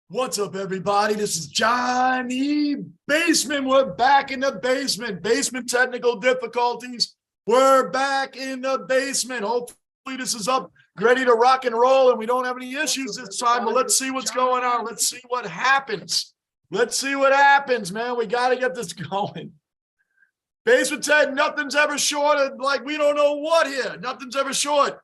What's up, everybody? This is Johnny Basement. We're back in the basement. Basement technical difficulties. We're back in the basement. Hopefully this is up, ready to rock and roll, and we don't have any issues this time. But let's see what's going on. Let's see what happens. Let's see what happens, man. We got to get this going. Basement Tech, nothing's ever short of, like, we don't know what here. Nothing's ever short.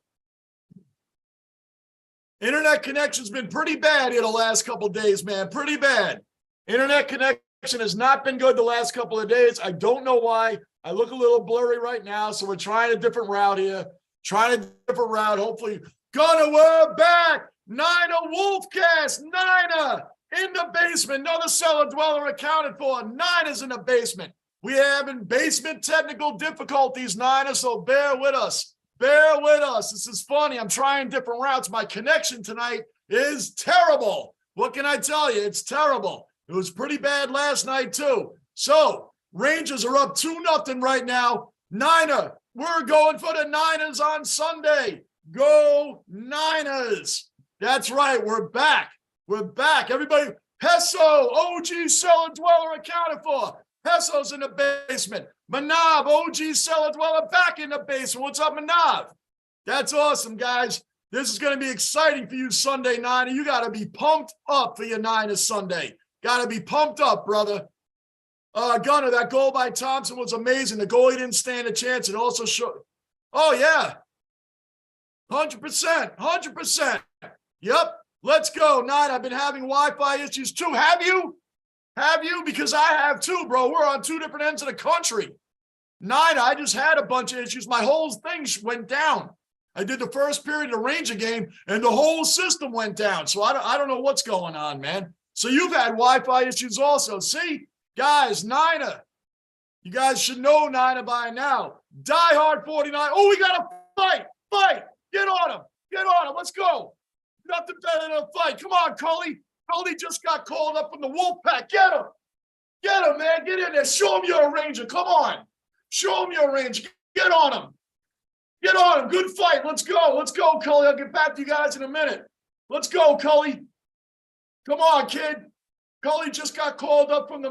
Internet connection's been pretty bad here the last couple of days, man. Pretty bad. Internet connection has not been good the last couple of days. I don't know why. I look a little blurry right now, so we're trying a different route here. Hopefully. We're back. Nina Wolfcast. Nina in the basement. Another cellar dweller accounted for. Nina's in the basement. We having basement technical difficulties, Nina, so bear with us. Bear with us. This is funny. I'm trying different routes. My connection tonight is terrible. What can I tell you? It's terrible. It was pretty bad last night, too. So, Rangers are up 2-0 right now. Niner, we're going for the Niners on Sunday. Go Niners. That's right. We're back. We're back. Everybody, Peso, OG Cellar Dweller accounted for. Peso's in the basement. Manav, OG Cellar Dweller, back in the basement. What's up, Manav? That's awesome, guys. This is going to be exciting for you Sunday, Niner. You got to be pumped up for your Niners Sunday. Got to be pumped up, brother. Gunner, that goal by Thompson was amazing. The goalie didn't stand a chance. It also showed. Oh, yeah. 100%. 100%. Yep. Let's go. Nine, I've been having Wi-Fi issues too. Have you? Have you? Because I have too, bro. We're on two different ends of the country. Nine, I just had a bunch of issues. My whole thing went down. I did the first period of the Ranger game, and the whole system went down. So I don't know what's going on, man. So you've had Wi-Fi issues also. See? Guys, Nina. You guys should know Nina by now. Die Hard 49. Oh, we got to fight. Fight. Get on him. Get on him. Let's go. Nothing better than a fight. Come on, Cully. Cully just got called up from the Wolfpack. Get him. Get him, man. Get in there. Show him you're a Ranger. Come on. Show him you're a Ranger. Get on him. Get on him. Good fight. Let's go. Let's go, Cully. I'll get back to you guys in a minute. Let's go, Cully. Come on, kid. Cully just got called up from the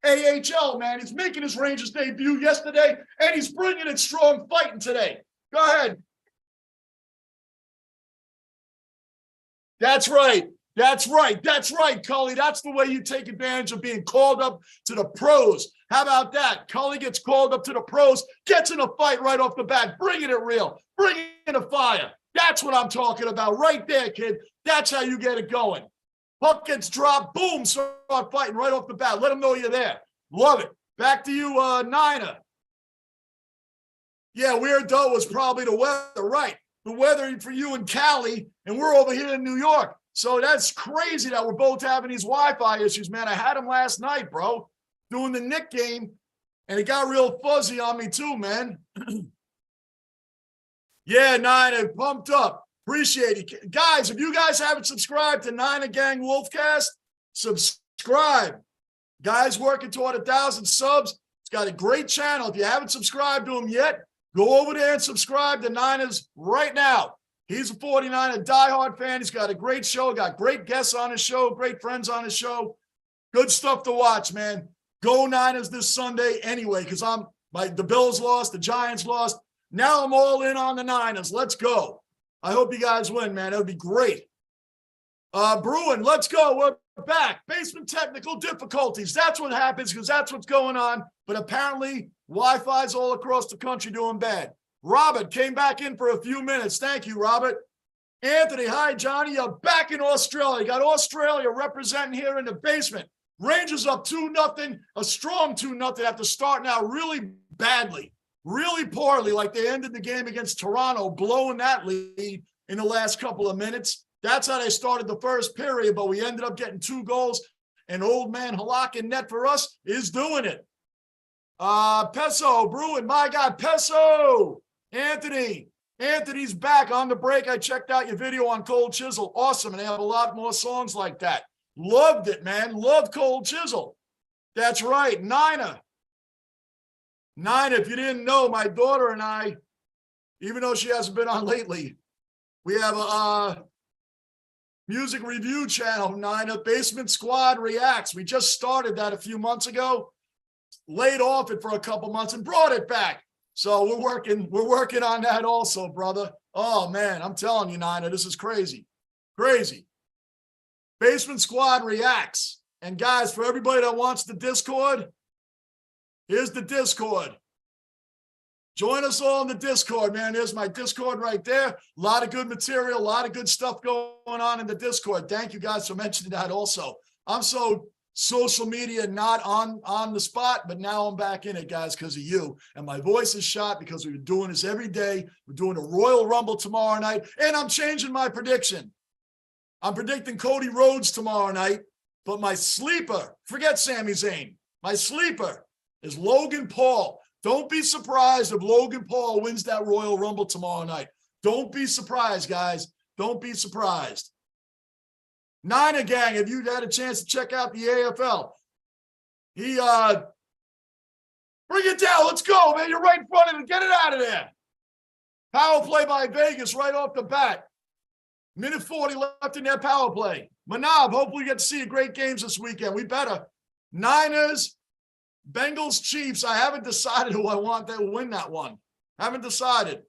AHL, man. He's making his Rangers debut yesterday, and he's bringing it strong fighting today. Go ahead. That's right. That's right. That's right, Cully. That's the way you take advantage of being called up to the pros. How about that? Cully gets called up to the pros, gets in a fight right off the bat, bringing it real, bringing in a fire. That's what I'm talking about right there, kid. That's how you get it going. Puck gets dropped, boom, start fighting right off the bat. Let them know you're there. Love it. Back to you, Nina. Yeah, Weird Doe was probably the weather, right? The weather for you in Cali, and we're over here in New York. So that's crazy that we're both having these Wi-Fi issues, man. I had them last night, bro, doing the Knick game, and it got real fuzzy on me too, man. Yeah, Nina, pumped up. Appreciate it. Guys, if you guys haven't subscribed to Nina Gang Wolfcast, subscribe. Guys working toward 1,000 subs. It's got a great channel. If you haven't subscribed to him yet, go over there and subscribe to Niners right now. He's a 49er diehard fan. He's got a great show, got great guests on his show, great friends on his show. Good stuff to watch, man. Go Niners this Sunday anyway, because the Bills lost, the Giants lost. Now I'm all in on the Niners. Let's go. I hope you guys win, man. It would be great. Bruin, let's go. We're back. Basement technical difficulties. That's what happens because that's what's going on. But apparently, Wi-Fi's all across the country doing bad. Robert came back in for a few minutes. Thank you, Robert. Anthony, hi, Johnny. You're back in Australia. You got Australia representing here in the basement. Rangers up 2-0, a strong 2-0 after starting out really badly, really poorly, like they ended the game against Toronto, blowing that lead in the last couple of minutes. That's how they started the first period, but we ended up getting 2 goals, and old man Halak in net for us is doing it. Peso, Bruin, my God, Peso, Anthony's back on the break. I checked out your video on Cold Chisel. Awesome, and they have a lot more songs like that. Loved it, man. Love Cold Chisel. That's right, Nina, if you didn't know, my daughter and I, even though she hasn't been on lately, we have music review channel, Nina. Basement Squad Reacts. We just started that a few months ago. Laid off it for a couple months and brought it back. So we're working on that also, brother. Oh man, I'm telling you, Nina, this is crazy. Crazy. Basement Squad Reacts. And guys, for everybody that wants the Discord, here's the Discord. Join us all in the Discord, man. There's my Discord right there. A lot of good material, a lot of good stuff going on in the Discord. Thank you guys for mentioning that also. I'm so social media not on the spot, but now I'm back in it, guys, because of you. And my voice is shot because we've been doing this every day. We're doing a Royal Rumble tomorrow night, and I'm changing my prediction. I'm predicting Cody Rhodes tomorrow night, but my sleeper, forget Sami Zayn, my sleeper is Logan Paul. Don't be surprised if Logan Paul wins that Royal Rumble tomorrow night. Don't be surprised, guys. Don't be surprised. Niner Gang, have you had a chance to check out the AFL? Bring it down. Let's go, man. You're right in front of it. Get it out of there. Power play by Vegas right off the bat. Minute 40 left in their power play. Manav, hopefully you get to see great games this weekend. We better. Niners, Bengals, Chiefs. I haven't decided who I want that will win that one. Haven't decided.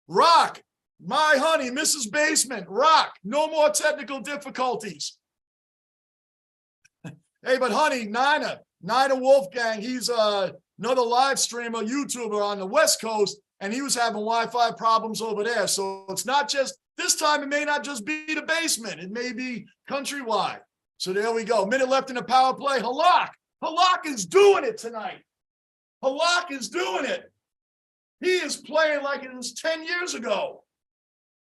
Rock, my honey, Mrs. Basement. Rock, no more technical difficulties. Hey, but honey, Nina Wolfgang, he's another live streamer, YouTuber on the West Coast, and he was having Wi-Fi problems over there. So it's not just, this time it may not just be the basement. It may be countrywide. So there we go. Minute left in the power play. Halak is doing it tonight. Halak is doing it. He is playing like it was 10 years ago.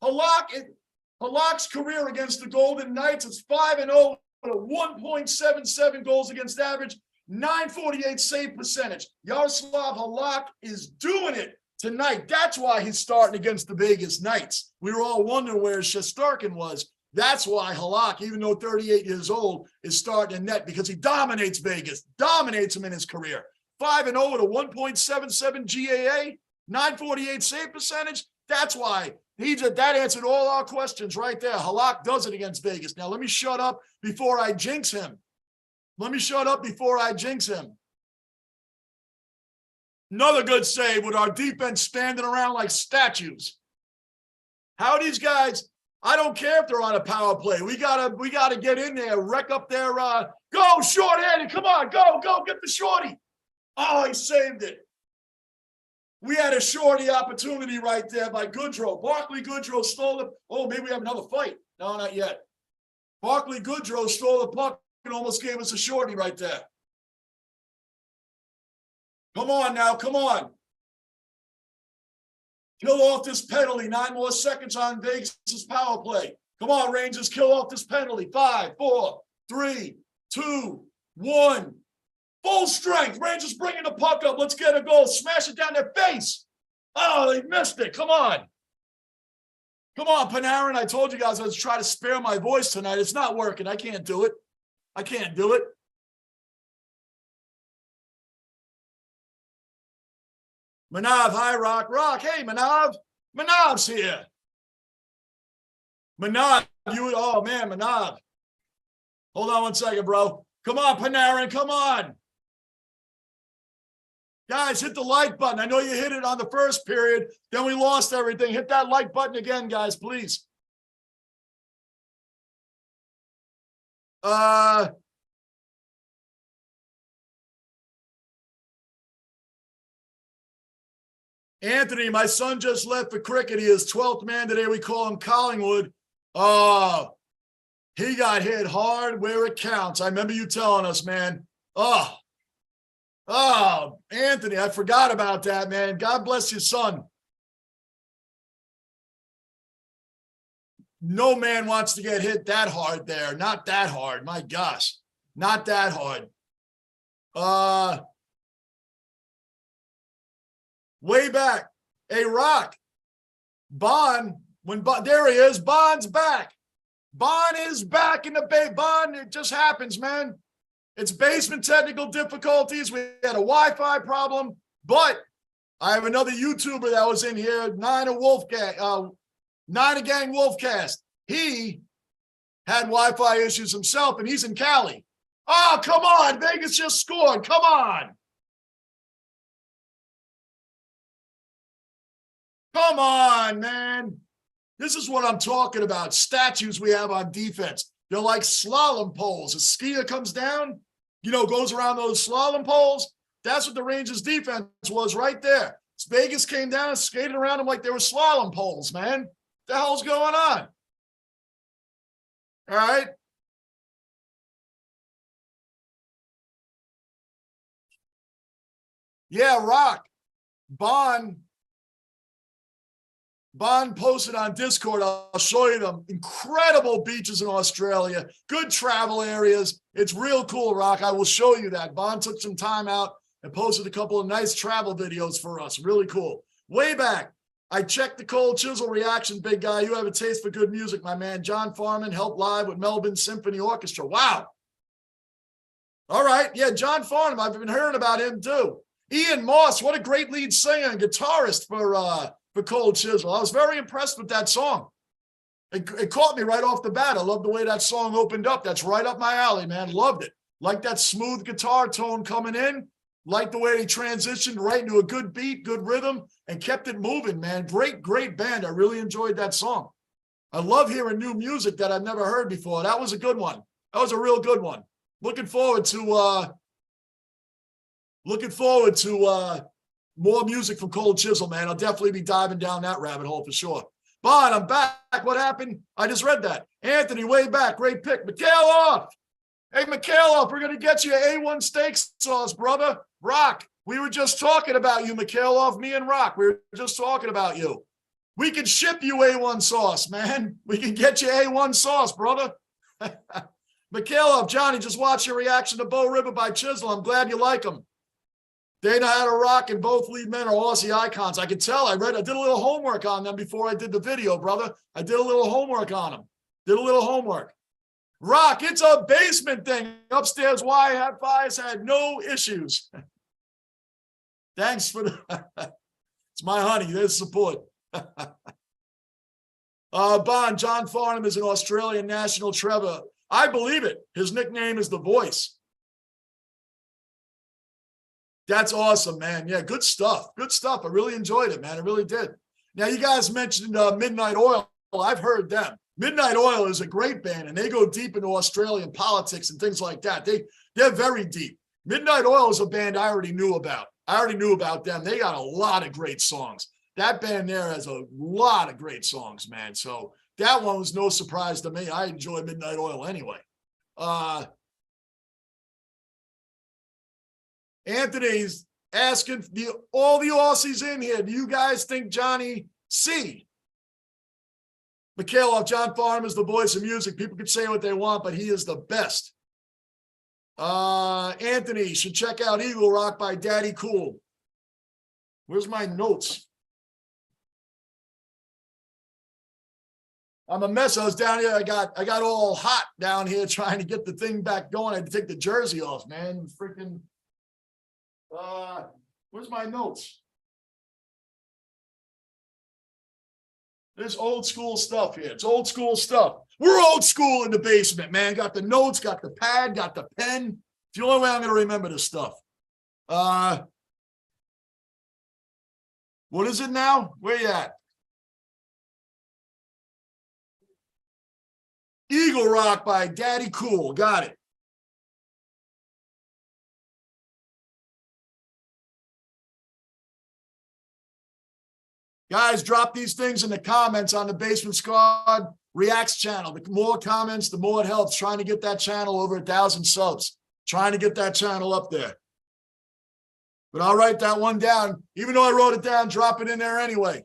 Halak's career against the Golden Knights is 5-0 with a 1.77 goals against average, 948 save percentage. Yaroslav Halak is doing it tonight. That's why he's starting against the Vegas Knights. We were all wondering where Shesterkin was. That's why Halak, even though 38 years old, is starting in net because he dominates Vegas, dominates him in his career. 5-0 with a 1.77 GAA, 948 save percentage. That's why that answered all our questions right there. Halak does it against Vegas. Now let me shut up before I jinx him. Another good save with our defense standing around like statues. How these guys, I don't care if they're on a power play. We gotta get in there, wreck up their go short-handed. Come on, go, get the shorty. Oh, he saved it. We had a shorty opportunity right there by Goodrow. Barclay Goodrow stole it. Oh, maybe we have another fight. No, not yet. Barclay Goodrow stole the puck and almost gave us a shorty right there. Come on now, come on. Kill off this penalty. 9 more seconds on Vegas' power play. Come on, Rangers, kill off this penalty. 5, 4, 3, 2, 1. Full strength. Rangers bringing the puck up. Let's get a goal. Smash it down their face. Oh, they missed it. Come on. Come on, Panarin. I told you guys I was trying to spare my voice tonight. It's not working. I can't do it. Manav, hi, Rock. Rock, hey, Manav. Manav's here. Manav, oh, man, Manav. Hold on one second, bro. Come on, Panarin, come on. Guys, hit the like button. I know you hit it on the first period. Then we lost everything. Hit that like button again, guys, please. Anthony, my son just left for cricket. He is 12th man today. We call him Collingwood. Oh, he got hit hard where it counts. I remember you telling us, man. Oh, Anthony, I forgot about that, man. God bless your son. No man wants to get hit that hard there. Not that hard. My gosh. Not that hard. Way back. Hey, Rock. Bond, there he is. Bond's back. Bond is back in the bay. Bond, it just happens, man. It's basement technical difficulties. We had a Wi-Fi problem, but I have another YouTuber that was in here, Niner Gang Wolfcast. he had Wi-Fi issues himself, and he's in Cali. Oh, come on. Vegas just scored. Come on. Come on, man. This is what I'm talking about. Statues we have on defense. They're like slalom poles. A skier comes down, goes around those slalom poles. That's what the Rangers defense was right there. Vegas came down and skated around them like they were slalom poles, man. What the hell's going on? All right. Yeah, Rock. Bond posted on Discord. I'll show you them. Incredible beaches in Australia. Good travel areas. It's real cool, Rock. I will show you that. Bond took some time out and posted a couple of nice travel videos for us. Really cool. Way back, I checked the Cold Chisel reaction, big guy. You have a taste for good music, my man. John Farman helped live with Melbourne Symphony Orchestra. Wow. All right. Yeah, John Farnham. I've been hearing about him too. Ian Moss, what a great lead singer and guitarist for Cold Chisel. I was very impressed with that song. It caught me right off the bat. I love the way that song opened up. That's right up my alley, man. Loved it. Like that smooth guitar tone coming in. Like the way he transitioned right into a good beat, good rhythm, and kept it moving, man. Great, great band. I really enjoyed that song. I love hearing new music that I've never heard before. That was a good one. That was a real good one. Looking forward to more music from Cold Chisel, man. I'll definitely be diving down that rabbit hole for sure. But I'm back. What happened? I just read that. Anthony, way back. Great pick. Mikhailov. Hey, Mikhailov, we're going to get you A1 steak sauce, brother. Rock, we were just talking about you, Mikhailov. Me and Rock, we were just talking about you. We can ship you A1 sauce, man. We can get you A1 sauce, brother. Mikhailov, Johnny, just watch your reaction to Bow River by Chisel. I'm glad you like them. They know how to rock, and both lead men are Aussie icons. I could tell. I did a little homework on them before I did the video, brother. I did a little homework on them. Did a little homework. Rock, it's a basement thing. Upstairs, why have fires had no issues. Thanks for the it's my honey. There's support. Bond, John Farnham is an Australian national treasure. I believe it. His nickname is The Voice. That's awesome, man. Yeah, good stuff. Good stuff. I really enjoyed it, man. I really did. Now, you guys mentioned Midnight Oil. I've heard them. Midnight Oil is a great band, and they go deep into Australian politics and things like that. They're very deep. Midnight Oil is a band I already knew about. I already knew about them. They got a lot of great songs. That band there has a lot of great songs, man. So that one was no surprise to me. I enjoy Midnight Oil anyway. Anthony's asking all the Aussies in here, do you guys think Johnny C? Mikhailov, John Farnham is the voice of music. People can say what they want, but he is the best. Anthony should check out Eagle Rock by Daddy Cool. Where's my notes? I'm a mess. I was down here. I got all hot down here trying to get the thing back going. I had to take the jersey off, man. Freaking. Where's my notes? There's old school stuff here. It's old school stuff. We're old school in the basement, man. Got the notes, got the pad, got the pen. It's the only way I'm going to remember this stuff. What is it now? Where you at? Eagle Rock by Daddy Cool. Got it. Guys, drop these things in the comments on the Basement Squad Reacts channel. The more comments, the more it helps. Trying to get that channel over 1,000 subs. Trying to get that channel up there. But I'll write that one down. Even though I wrote it down, drop it in there anyway.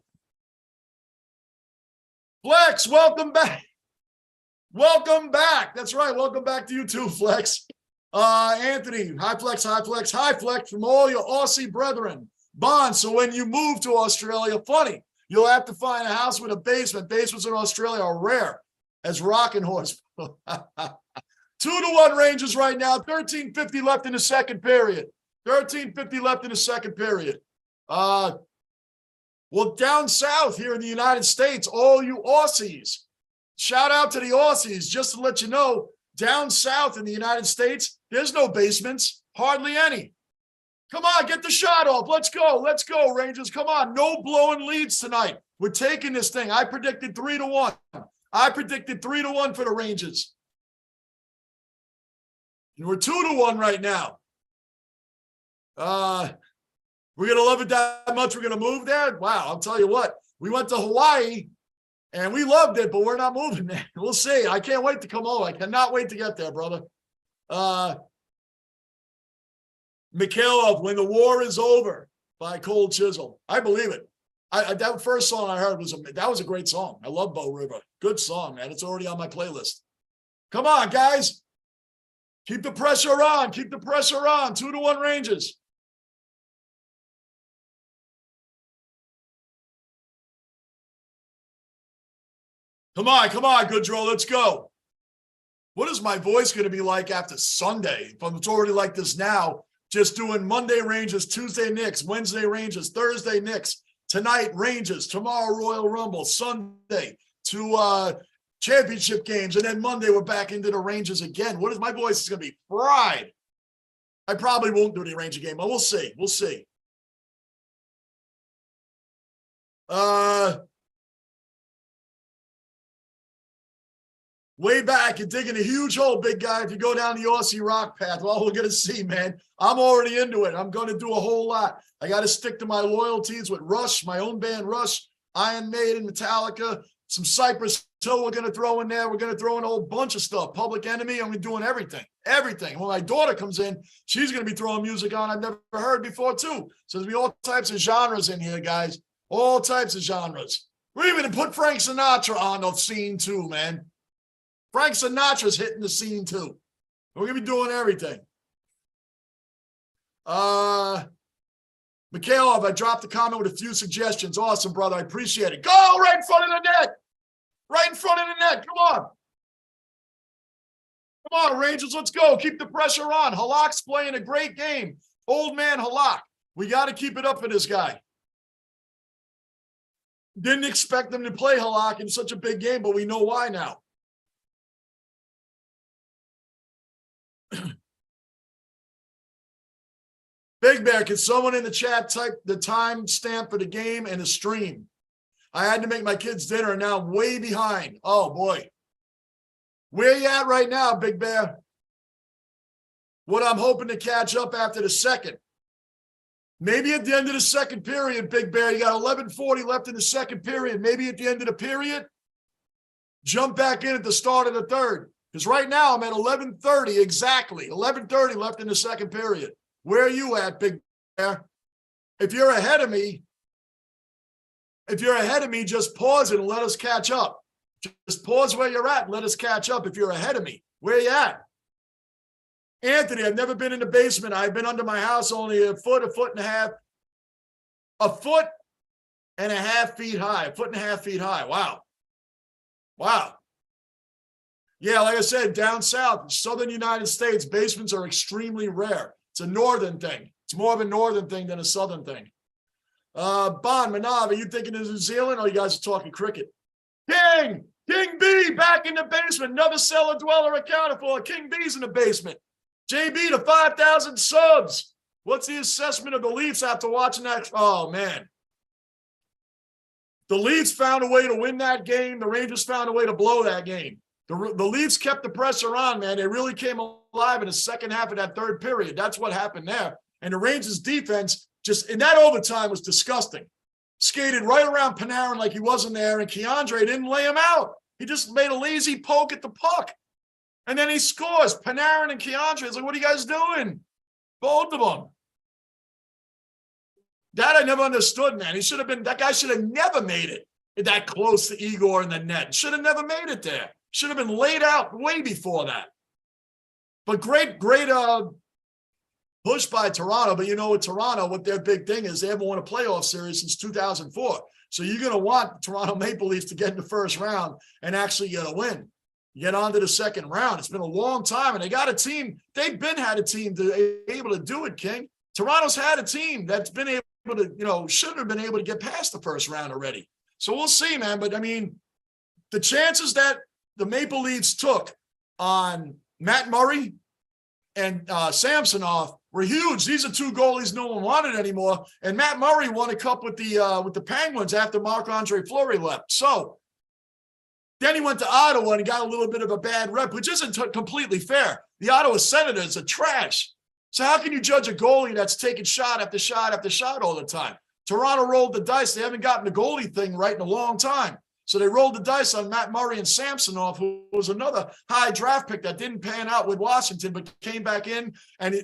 Flex, welcome back. Welcome back. That's right. Welcome back to you too, Flex. Anthony, hi, Flex, hi, Flex, hi, Flex from all your Aussie brethren. Bond, so when you move to Australia, funny, you'll have to find a house with a basement. Basements in Australia are rare as rocking horse. 2-1 Rangers right now, 13:50 left in the second period. 13:50 left in the second period. Well, down south here in the United States, all you Aussies, Shout out to the Aussies. Just to let you know, down south in the United States, there's no basements, hardly any. Come on, get the shot off. Let's go, Rangers. Come on, no blowing leads tonight. We're taking this thing. I predicted 3-1. I predicted 3-1 for the Rangers. And we're 2-1 right now. We're going to love it that much. We're going to move there. Wow, I'll tell you what. We went to Hawaii, and we loved it, but we're not moving there. We'll see. I can't wait to come home. I cannot wait to get there, brother. Mikhailov, When the War is Over by Cold Chisel. I believe it. That first song I heard was a great song. I love Bow River. Good song, man. It's already on my playlist. Come on, guys. Keep the pressure on. Keep the pressure on. 2-1 Rangers. Come on, Goodrow. Let's go. What is my voice going to be like after Sunday? If it's already like this now, just doing Monday Rangers, Tuesday Knicks, Wednesday Rangers, Thursday Knicks, tonight Rangers, tomorrow Royal Rumble, Sunday, 2 championship games, and then Monday we're back into the Rangers again. What is my voice is going to be fried? I probably won't do the Ranger game, but we'll see. We'll see. Way back, you're digging a huge hole, big guy, if you go down the Aussie rock path. Well, we're going to see, man. I'm already into it. I'm going to do a whole lot. I got to stick to my loyalties with Rush, my own band Rush, Iron Maiden, Metallica, some Cypress Hill we're going to throw in there. We're going to throw in a whole bunch of stuff. Public Enemy, I'm doing everything. Everything. When my daughter comes in, she's going to be throwing music on I've never heard before, too. So there's going to be all types of genres in here, guys. All types of genres. We're even going to put Frank Sinatra on the scene, too, man. Frank Sinatra's hitting the scene, too. We're going to be doing everything. Mikhailov, I dropped a comment with a few suggestions. Awesome, brother. I appreciate it. Go right in front of the net. Right in front of the net. Come on. Come on, Rangers. Let's go. Keep the pressure on. Halak's playing a great game. Old man Halak. We got to keep it up for this guy. Didn't expect him to play Halak in such a big game, but we know why now. Big Bear, can someone in the chat type the time stamp for the game and the stream? I had to make my kids dinner and now I'm way behind. Oh, boy. Where you at right now, Big Bear? What I'm hoping to catch up after the second. Maybe at the end of the second period, Big Bear, you got 11:40 left in the second period. Maybe at the end of the period, jump back in at the start of the third. Because right now I'm at 11:30 exactly. 11:30 left in the second period. Where are you at, Big Bear? If you're ahead of me, just pause it and let us catch up. Just pause where you're at and let us catch up if you're ahead of me. Where are you at? Anthony, I've never been in the basement. I've been under my house only a foot and a half feet high. A foot and a half feet high. Wow. Wow. Yeah, like I said, down south, southern United States, basements are extremely rare. It's a northern thing. It's more of a northern thing than a southern thing. Bon, Manav, are you thinking of New Zealand or you guys are talking cricket? King B back in the basement. Another cellar dweller accounted for. King B's in the basement. JB to 5,000 subs. What's the assessment of the Leafs after watching that? Oh, man. The Leafs found a way to win that game. The Rangers found a way to blow that game. The Leafs kept the pressure on, man. They really came alive in the second half of that third period. That's what happened there. And the Rangers defense just in that overtime was disgusting. Skated right around Panarin like he wasn't there, and Keandre didn't lay him out. He just made a lazy poke at the puck. And then he scores. Panarin and Keandre is like, what are you guys doing? Both of them. That I never understood, man. That guy should have never made it that close to Igor in the net. Should have never made it there. Should have been laid out way before that. But great push by Toronto. But you know, with Toronto, what their big thing is, they haven't won a playoff series since 2004. So you're going to want Toronto Maple Leafs to get in the first round and actually get a win. Get on to the second round. It's been a long time, and they got a team. They've had a team to able to do it, King. Toronto's had a team that's been able to, should have been able to get past the first round already. So we'll see, man. But I mean, the chances that the Maple Leafs took on Matt Murray and Samsonov were huge. These are two goalies no one wanted anymore. And Matt Murray won a cup with the Penguins after Marc-Andre Fleury left. So then he went to Ottawa and he got a little bit of a bad rep, which isn't completely fair. The Ottawa Senators are trash. So how can you judge a goalie that's taking shot after shot after shot all the time? Toronto rolled the dice. They haven't gotten the goalie thing right in a long time. So they rolled the dice on Matt Murray and Samsonov, who was another high draft pick that didn't pan out with Washington, but came back in. And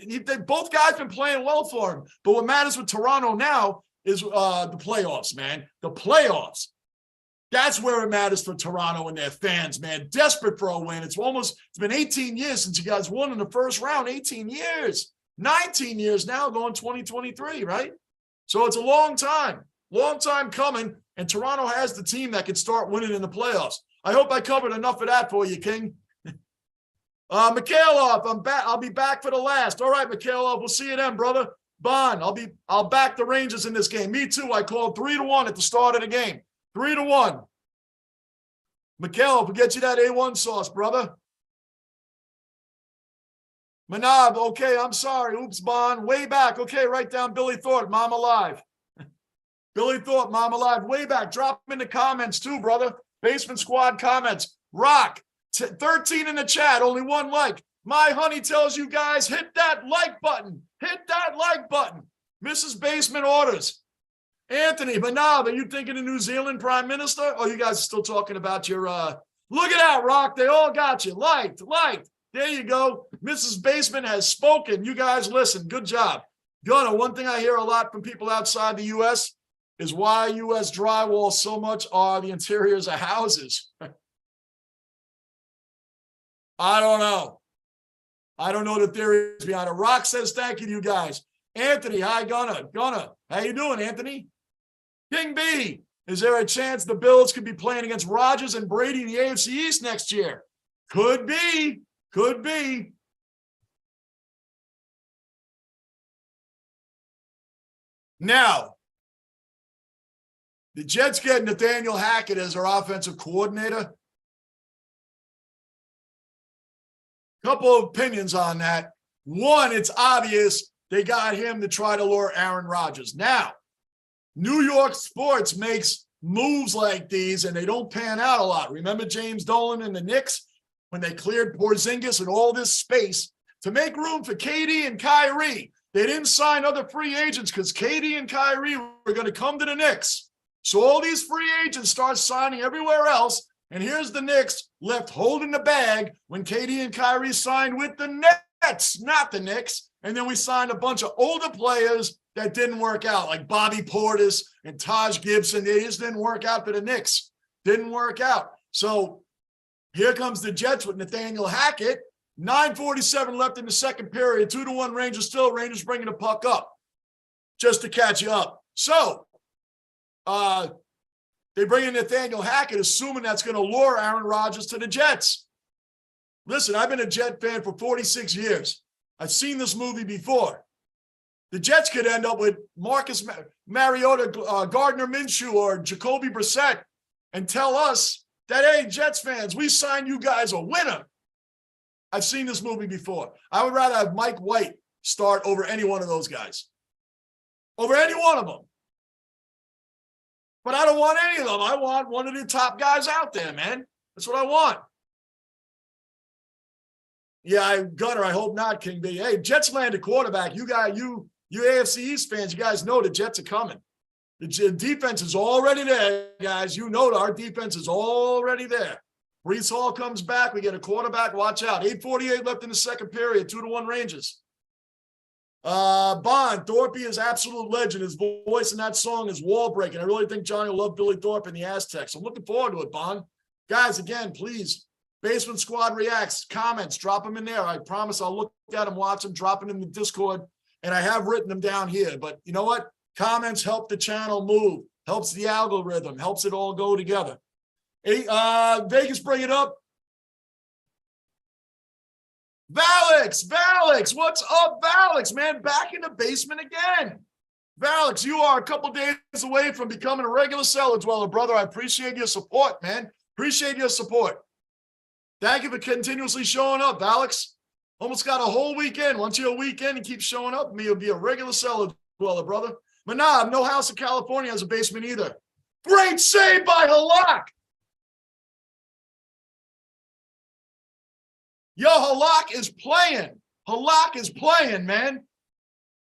both guys been playing well for him. But what matters with Toronto now is the playoffs, man. The playoffs. That's where it matters for Toronto and their fans, man. Desperate for a win. It's been 18 years since you guys won in the first round. 18 years. 19 years now, going 2023, right? So it's a long time coming, and Toronto has the team that can start winning in the playoffs. I hope I covered enough of that for you, King. Mikhailov, I'll be back for the last. All right, Mikhailov, we'll see you then, brother. Bond, I'll back the Rangers in this game. Me too. I called 3-1 at the start of the game. 3-1. Mikhailov, we'll get you that A1 sauce, brother. Manab, okay, I'm sorry. Oops, Bond. Way back. Okay, write down Billy Thorpe, Mom Alive. Billy Thorpe, Mom Alive. Way back. Drop them in the comments too, brother. Basement Squad comments. Rock. 13 in the chat. Only one like. My honey tells you guys, hit that like button. Hit that like button. Mrs. Basement orders. Anthony, Manab, are you thinking of New Zealand Prime Minister? Or you guys are still talking about your, look at that, Rock. They all got you. Liked. There you go. Mrs. Basement has spoken. You guys listen. Good job. Gunnar, one thing I hear a lot from people outside the U.S. is why U.S. drywall so much are the interiors of houses. I don't know. I don't know the theories behind it. Rock says thank you to you guys. Anthony, hi, Gunnar. Gunnar, how you doing, Anthony? King B, is there a chance the Bills could be playing against Rodgers and Brady in the AFC East next year? Could be. Could be. Now, the Jets get Nathaniel Hackett as their offensive coordinator. Couple of opinions on that. One, it's obvious they got him to try to lure Aaron Rodgers. Now, New York sports makes moves like these and they don't pan out a lot. Remember James Dolan and the Knicks when they cleared Porzingis and all this space to make room for KD and Kyrie? They didn't sign other free agents because KD and Kyrie were going to come to the Knicks. So all these free agents start signing everywhere else. And here's the Knicks left holding the bag when KD and Kyrie signed with the Nets, not the Knicks. And then we signed a bunch of older players that didn't work out, like Bobby Portis and Taj Gibson. They just didn't work out for the Knicks. Didn't work out. So here comes the Jets with Nathaniel Hackett. 9:47 left in the second period. 2-1 Rangers still. Rangers bringing the puck up just to catch you up. So they bring in Nathaniel Hackett, assuming that's going to lure Aaron Rodgers to the Jets. Listen, I've been a Jet fan for 46 years. I've seen this movie before. The Jets could end up with Marcus Mariota, Gardner Minshew, or Jacoby Brissett and tell us that, hey, Jets fans, we signed you guys a winner. I've seen this movie before. I would rather have Mike White start over any one of those guys. Over any one of them. But I don't want any of them. I want one of the top guys out there, man. That's what I want. Yeah, Gunner, I hope not, King B. Hey, Jets landed quarterback. You AFC East fans, you guys know the Jets are coming. The defense is already there, guys. You know our defense is already there. Breece Hall comes back. We get a quarterback. Watch out. 8:48 left in the second period. 2-1 Rangers. Bond, Thorpe is absolute legend. His voice in that song is wall breaking. I really think Johnny will love Billy Thorpe and the Aztecs. I'm looking forward to it, Bond. Guys, again, please, Basement Squad reacts, comments, drop them in there. I promise I'll look at them, watch them, drop them in the Discord, and I have written them down here. But you know what? Comments help the channel move, helps the algorithm, helps it all go together. Hey, Vegas, bring it up. Valix, what's up, Valix, man? Back in the basement again. Valix, you are a couple days away from becoming a regular cellar dweller, brother. I appreciate your support, man. Appreciate your support. Thank you for continuously showing up, Alex. Almost got a whole weekend. Once you're a weekend and keep showing up, me, you'll be a regular cellar dweller, brother. Manab, no house in California has a basement either. Great save by Halak. Yo, Halak is playing. Halak is playing, man.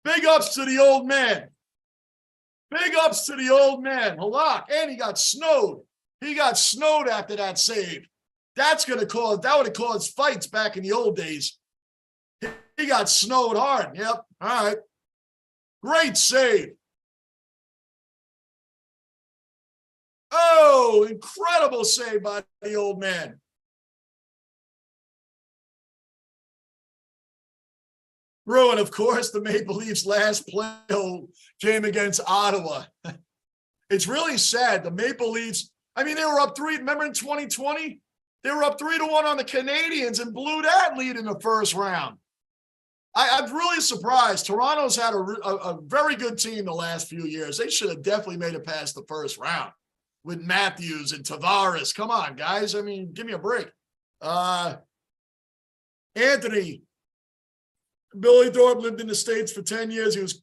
Big ups to the old man. Big ups to the old man, Halak. And he got snowed. He got snowed after that save. That would have caused fights back in the old days. He got snowed hard. Yep. All right. Great save. Oh, incredible save by the old man. Bruin, of course, the Maple Leafs' last play came against Ottawa. It's really sad. The Maple Leafs, I mean, they were up 3. Remember in 2020? They were up 3-1 on the Canadiens and blew that lead in the first round. I'm really surprised. Toronto's had a very good team the last few years. They should have definitely made it past the first round with Matthews and Tavares. Come on, guys. I mean, give me a break. Anthony. Billy Thorpe lived in the States for 10 years. He was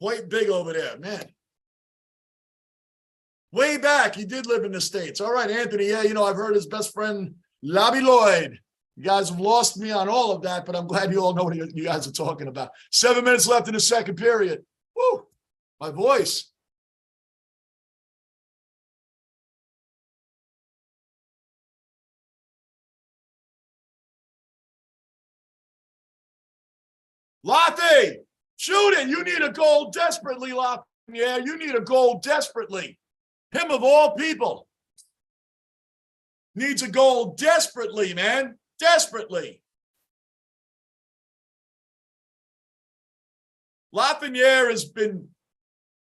quite big over there, man. Way back, he did live in the States. All right, Anthony. Yeah, you know, I've heard his best friend, Labby Lloyd. You guys have lost me on all of that, but I'm glad you all know what you guys are talking about. 7 minutes left in the second period. Woo, my voice. Latte, shoot it. You need a goal desperately, Latte. Yeah, you need a goal desperately. Him of all people needs a goal desperately, man. Desperately. Lafreniere has been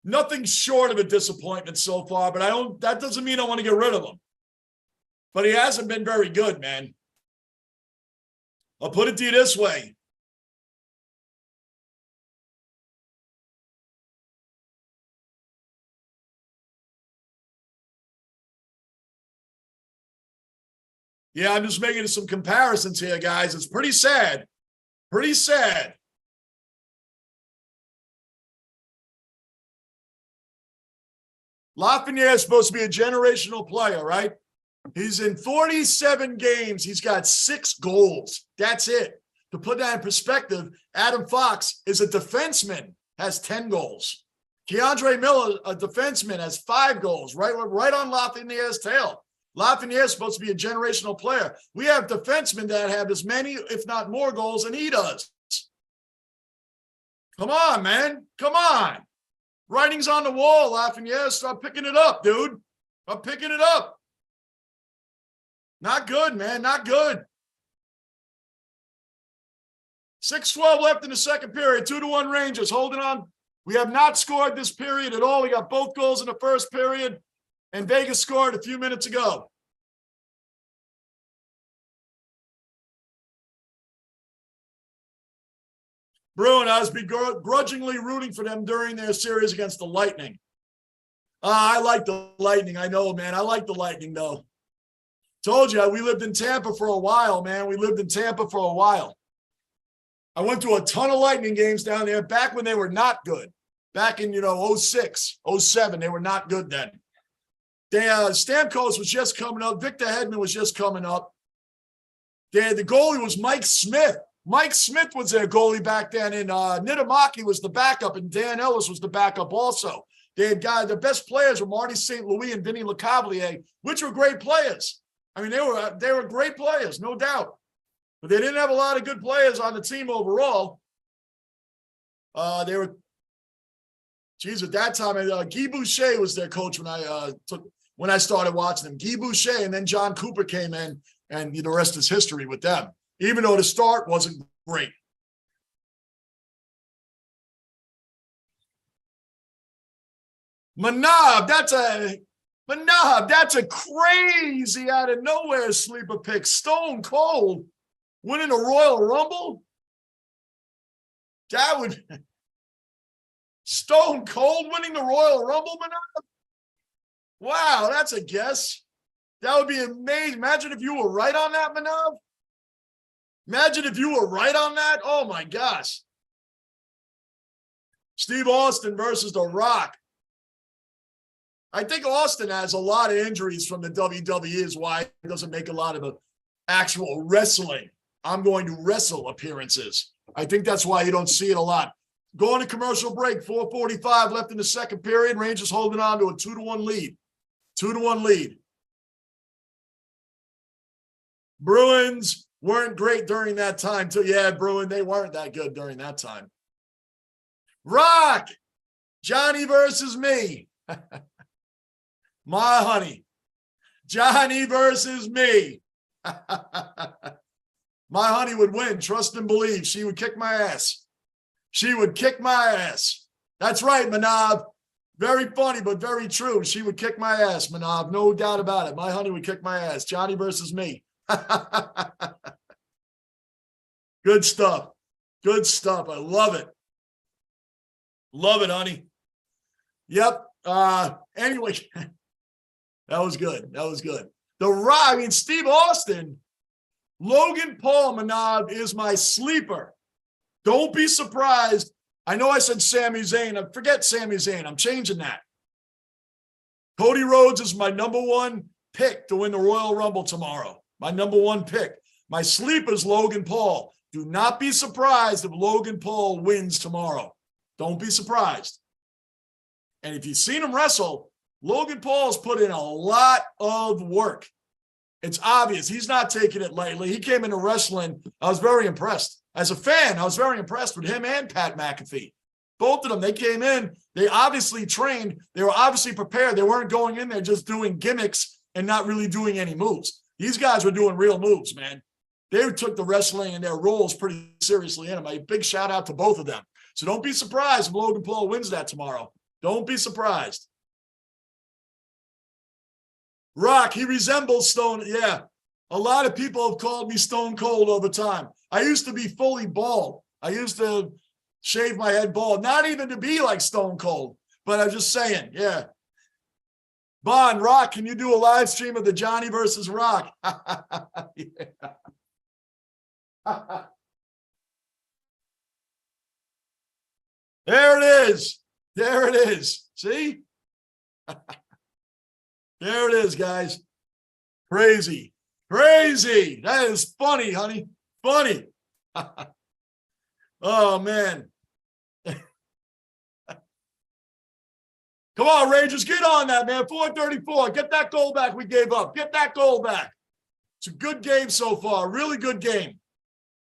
nothing short of a disappointment so far, but that doesn't mean I want to get rid of him. But he hasn't been very good, man. I'll put it to you this way. Yeah, I'm just making some comparisons here, guys. It's pretty sad. Pretty sad. Lafreniere is supposed to be a generational player, right? He's in 47 games. He's got 6 goals. That's it. To put that in perspective, Adam Fox is a defenseman, has 10 goals. Keandre Miller, a defenseman, has 5 goals, right on Lafreniere's tail. Lafreniere is supposed to be a generational player. We have defensemen that have as many, if not more, goals than he does. Come on, man. Come on. Writing's on the wall, Lafreniere. Start picking it up, dude. Start picking it up. Not good, man. Not good. 6:12 left in the second period. 2-1 Rangers holding on. We have not scored this period at all. We got both goals in the first period. And Vegas scored a few minutes ago. Bruin, I was begrudgingly rooting for them during their series against the Lightning. I like the Lightning. I know, man. I like the Lightning, though. Told you, we lived in Tampa for a while, man. We lived in Tampa for a while. I went to a ton of Lightning games down there back when they were not good. Back in, 06, 07, they were not good then. Stamkos was just coming up. Victor Hedman was just coming up. The goalie was Mike Smith. Mike Smith was their goalie back then, and Nitamaki was the backup, and Dan Ellis was the backup also. They had the best players were Marty St. Louis and Vinny Lecavalier, which were great players. I mean, they were great players, no doubt. But they didn't have a lot of good players on the team overall. At that time, Guy Boucher was their coach when I started watching them. Guy Boucher, and then John Cooper came in, and the rest is history with them, even though the start wasn't great. Manab, that's a crazy out of nowhere sleeper pick. Stone Cold winning a Royal Rumble. That would Stone Cold winning the Royal Rumble, Manab? Wow, that's a guess. That would be amazing. Imagine if you were right on that, Manav. Imagine if you were right on that. Oh, my gosh. Steve Austin versus The Rock. I think Austin has a lot of injuries from the WWE is why he doesn't make a lot of actual wrestling. I'm going to wrestle appearances. I think that's why you don't see it a lot. Going to commercial break, 4:45 left in the second period. Rangers holding on to a 2-1 lead. 2-1 lead. Bruins weren't great during that time. Bruin, they weren't that good during that time. Rock, Johnny versus me. My honey. Johnny versus me. My honey would win. Trust and believe. She would kick my ass. She would kick my ass. That's right, Manav. Very funny, but very true. She would kick my ass, Manav. No doubt about it. My honey would kick my ass. Johnny versus me. Good stuff. Good stuff. I love it. Love it, honey. Yep. Anyway, that was good. That was good. The Rock, I mean, Steve Austin, Logan Paul, Manav, is my sleeper. Don't be surprised. I know I said Sami Zayn. Forget Sami Zayn. I'm changing that. Cody Rhodes is my number one pick to win the Royal Rumble tomorrow. My number one pick. My sleeper is Logan Paul. Do not be surprised if Logan Paul wins tomorrow. Don't be surprised. And if you've seen him wrestle, Logan Paul's put in a lot of work. It's obvious. He's not taking it lightly. He came into wrestling. I was very impressed. As a fan, I was very impressed with him and Pat McAfee. Both of them, they came in. They obviously trained. They were obviously prepared. They weren't going in there just doing gimmicks and not really doing any moves. These guys were doing real moves, man. They took the wrestling and their roles pretty seriously in them. A big shout out to both of them. So don't be surprised if Logan Paul wins that tomorrow. Don't be surprised. Rock, he resembles Stone. Yeah, a lot of people have called me Stone Cold over time. I used to be fully bald. I used to shave my head bald, not even to be like Stone Cold, but I'm just saying, yeah. Bond, Rock, can you do a live stream of the Johnny versus Rock? There it is. There it is. See? There it is, guys. Crazy. Crazy. That is funny, honey. Funny. Oh, man. Come on, Rangers. Get on that, man. 4:34. Get that goal back we gave up. Get that goal back. It's a good game so far. Really good game.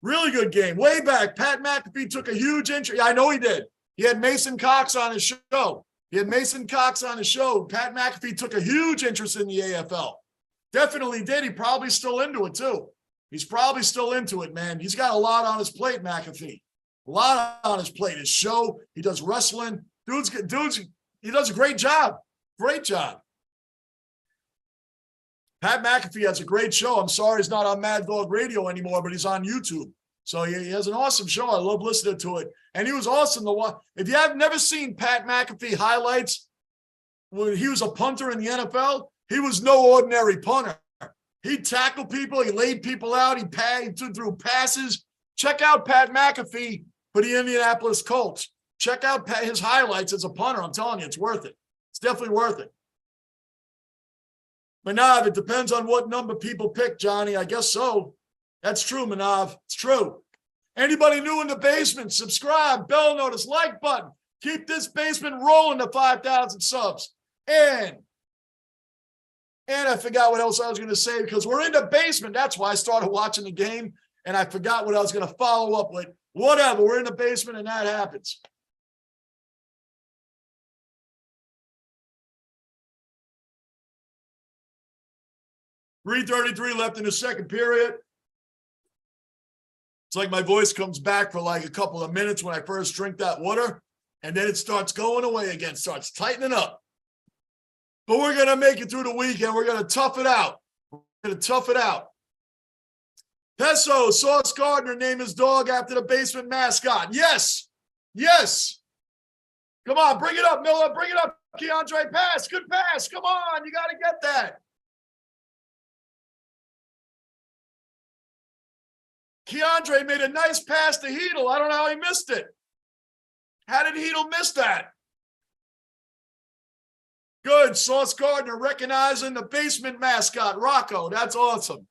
Really good game. Way back, Pat McAfee took a huge interest. I know he did. He had Mason Cox on his show. Pat McAfee took a huge interest in the AFL. Definitely did. He probably still into it, too. He's probably still into it, man. He's got a lot on his plate, McAfee. A lot on his plate. His show, he does wrestling. He does a great job. Great job. Pat McAfee has a great show. I'm sorry he's not on Mad Dog Radio anymore, but he's on YouTube. So he has an awesome show. I love listening to it. And he was awesome to watch. If you have never seen Pat McAfee highlights when he was a punter in the NFL, he was no ordinary punter. He tackled people. He laid people out. He threw passes. Check out Pat McAfee for the Indianapolis Colts. Check out his highlights as a punter. I'm telling you, it's worth it. It's definitely worth it. Manav, it depends on what number people pick, Johnny. I guess so. That's true, Manav. It's true. Anybody new in the basement, subscribe, bell notice, like button. Keep this basement rolling to 5,000 subs. And I forgot what else I was going to say because we're in the basement. That's why I started watching the game, and I forgot what I was going to follow up with. Whatever, we're in the basement, and that happens. .333 left in the second period. It's like my voice comes back for like a couple of minutes when I first drink that water, and then it starts going away again, starts tightening up. But we're going to make it through the weekend. We're going to tough it out. Peso, Sauce Gardner named his dog after the basement mascot. Yes. Come on, bring it up, Miller. Bring it up, Keandre. Pass. Good pass. Come on. You got to get that. Keandre made a nice pass to Heedle. I don't know how he missed it. How did Heedle miss that? Good. Sauce Gardner recognizing the basement mascot, Rocco. That's awesome.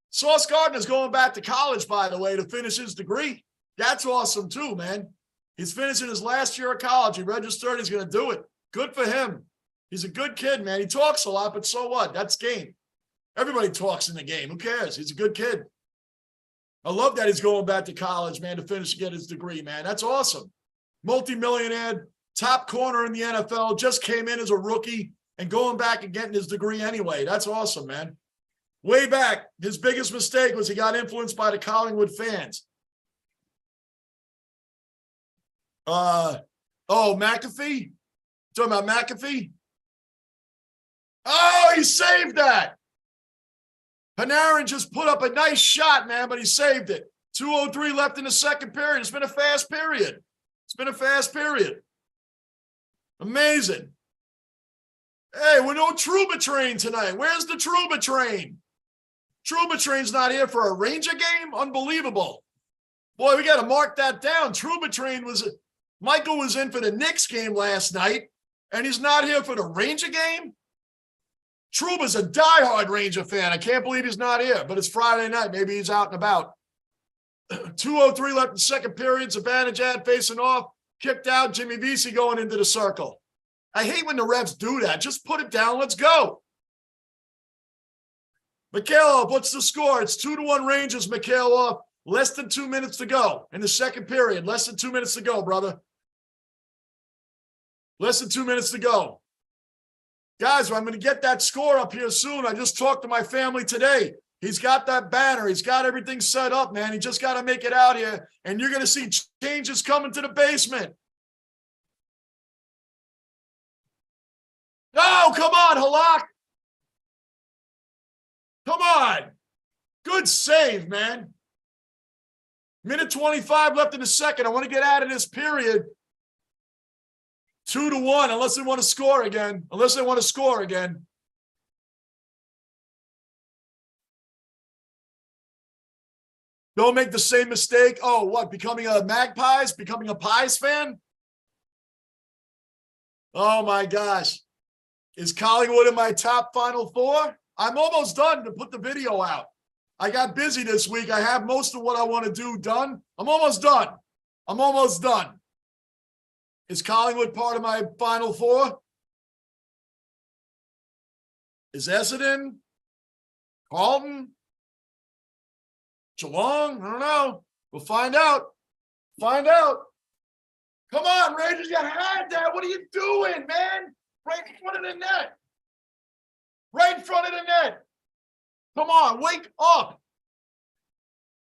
Sauce Gardner's going back to college, by the way, to finish his degree. That's awesome too, man. He's finishing his last year of college. He registered. He's going to do it. Good for him. He's a good kid, man. He talks a lot, but so what? That's game. Everybody talks in the game. Who cares? He's a good kid. I love that he's going back to college, man, to finish and get his degree, man. That's awesome. Multi-millionaire, top corner in the NFL, just came in as a rookie and going back and getting his degree anyway. That's awesome, man. Way back, his biggest mistake was he got influenced by the Collingwood fans. Oh, McAfee? Talking about McAfee? Oh, he saved that. Panarin just put up a nice shot, man, but he saved it. 2:03 left in the second period. It's been a fast period. It's been a fast period. Amazing. Hey, we're no Trouba Train tonight. Where's the Trouba Train? Trouba Train's not here for a Ranger game? Unbelievable. Boy, we got to mark that down. Trouba Train Michael was in for the Knicks game last night, and he's not here for the Ranger game? Trouba's a diehard Ranger fan. I can't believe he's not here, but it's Friday night. Maybe he's out and about. 2:03 left in the second period. Zibanejad facing off. Kicked out. Jimmy Vesey going into the circle. I hate when the refs do that. Just put it down. Let's go. Mikhailov, what's the score? It's 2-1 Rangers, Mikhailov. Less than 2 minutes to go in the second period. Less than 2 minutes to go, brother. Less than 2 minutes to go. Guys, I'm going to get that score up here soon. I just talked to my family today. He's got that banner. He's got everything set up, man. He just got to make it out here, and you're going to see changes coming to the basement. Oh, come on, Halak. Come on. Good save, man. Minute 25 left in the second. I want to get out of this period. 2-1, unless they want to score again. Unless they want to score again. Don't make the same mistake. Oh, what? Becoming a Magpies? Becoming a Pies fan? Oh, my gosh. Is Collingwood in my top Final Four? I'm almost done to put the video out. I got busy this week. I have most of what I want to do done. I'm almost done. I'm almost done. Is Collingwood part of my Final Four? Is Essendon? Carlton? Geelong? I don't know. We'll find out. Find out. Come on, Rangers, you had that. What are you doing, man? Right in front of the net. Right in front of the net. Come on, wake up.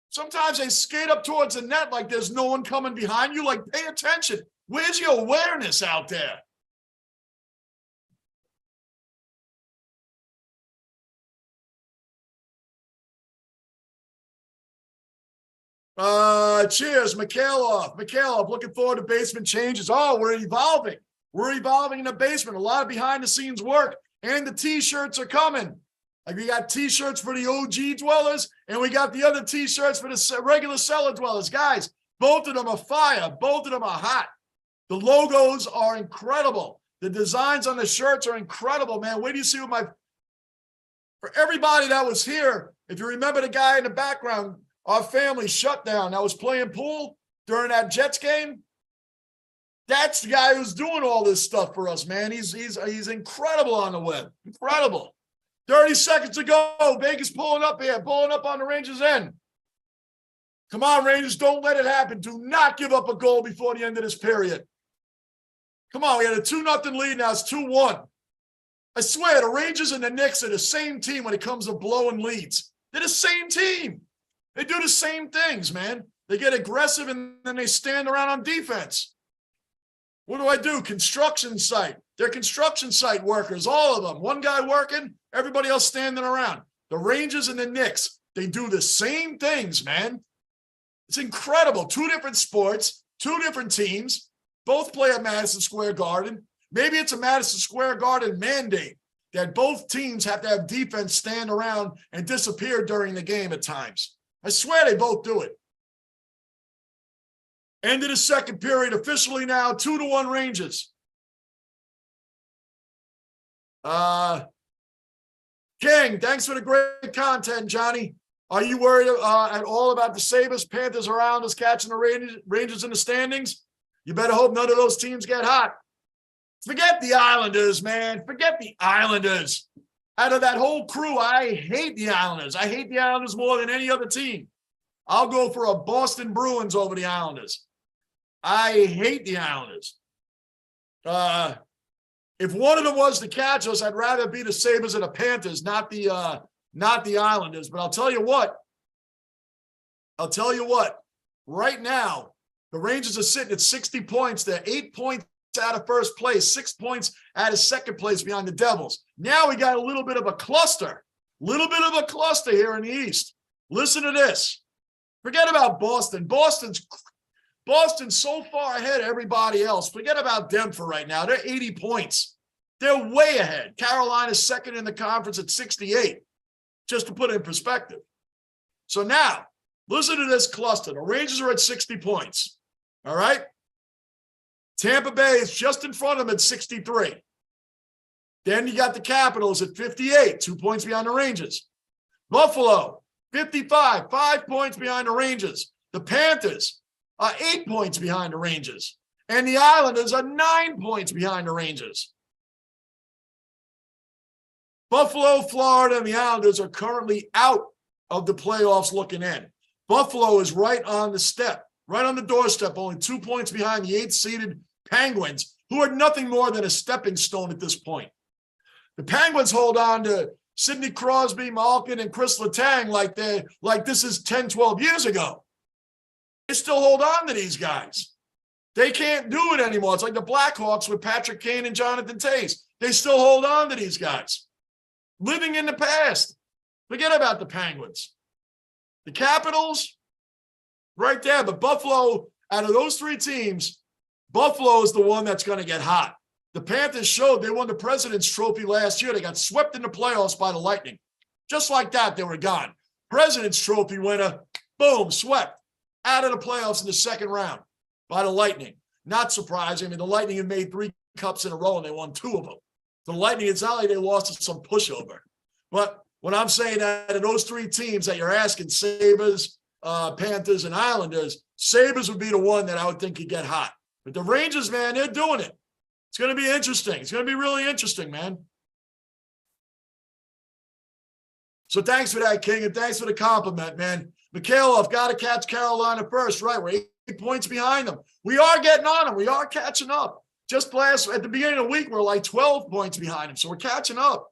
Sometimes they skate up towards the net like there's no one coming behind you. Like, pay attention. Where's your awareness out there? Cheers, Mikhailov. Mikhailov, looking forward to basement changes. Oh, we're evolving. We're evolving in the basement. A lot of behind-the-scenes work, and the T-shirts are coming. Like, we got T-shirts for the OG dwellers, and we got the other T-shirts for the regular cellar dwellers. Guys, both of them are fire. Both of them are hot. The logos are incredible. The designs on the shirts are incredible, man. Wait till you see what for everybody that was here, if you remember the guy in the background, our family shut down that was playing pool during that Jets game. That's the guy who's doing all this stuff for us, man. He's incredible on the web. Incredible. 30 seconds to go. Vegas pulling up here, pulling up on the Rangers' end. Come on, Rangers, don't let it happen. Do not give up a goal before the end of this period. Come on, we had a 2-0 lead, now it's 2-1. I swear, the Rangers and the Knicks are the same team when it comes to blowing leads. They're the same team. They do the same things, man. They get aggressive and then they stand around on defense. What do I do? Construction site. They're construction site workers, all of them. One guy working, everybody else standing around. The Rangers and the Knicks, they do the same things, man. It's incredible. 2 different sports, 2 different teams, both play at Madison Square Garden. Maybe it's a Madison Square Garden mandate that both teams have to have defense stand around and disappear during the game at times. I swear they both do it. End of the second period, officially now 2-1 Rangers. King, thanks for the great content, Johnny. Are you worried at all about the Sabres, Panthers around us catching the Rangers in the standings? You better hope none of those teams get hot. Forget the Islanders, man. Forget the Islanders. Out of that whole crew, I hate the Islanders. I hate the Islanders more than any other team. I'll go for a Boston Bruins over the Islanders. I hate the Islanders. If one of them was to catch us, I'd rather be the Sabres and the Panthers, not the Islanders. But I'll tell you what. Right now, the Rangers are sitting at 60 points. They're 8 points out of first place, 6 points out of second place behind the Devils. Now we got a little bit of a cluster here in the East. Listen to this. Forget about Boston. Boston's so far ahead of everybody else. Forget about them for right now. They're 80 points. They're way ahead. Carolina's second in the conference at 68, just to put it in perspective. So now, listen to this cluster. The Rangers are at 60 points. All right? Tampa Bay is just in front of them at 63. Then you got the Capitals at 58, 2 points behind the Rangers. Buffalo, 55, 5 points behind the Rangers. The Panthers are 8 points behind the Rangers. And the Islanders are 9 points behind the Rangers. Buffalo, Florida, and the Islanders are currently out of the playoffs looking in. Buffalo is right on the step, right on the doorstep, only 2 points behind the 8th-seeded Penguins, who are nothing more than a stepping stone at this point. The Penguins hold on to Sidney Crosby, Malkin, and Chris Letang like this is 10, 12 years ago. They still hold on to these guys. They can't do it anymore. It's like the Blackhawks with Patrick Kane and Jonathan Toews. They still hold on to these guys. Living in the past. Forget about the Penguins. The Capitals, right there. But Buffalo, out of those three teams, Buffalo is the one that's going to get hot. The Panthers showed they won the President's Trophy last year. They got swept in the playoffs by the Lightning. Just like that, they were gone. President's Trophy winner, boom, swept out of the playoffs in the second round by the Lightning. Not surprising. I mean, the Lightning have made 3 cups in a row, and they won 2 of them. The Lightning, it's not like they lost to some pushover. But when I'm saying that of those 3 teams that you're asking, Sabres, Panthers, and Islanders, Sabres would be the one that I would think could get hot. But the Rangers, man, they're doing it. It's going to be interesting. It's going to be really interesting, man. So thanks for that, King, and thanks for the compliment, man. Mikhailov, got to catch Carolina first, right? We're 8 points behind them. We are getting on them. We are catching up. Just at the beginning of the week, we're like 12 points behind them, so we're catching up.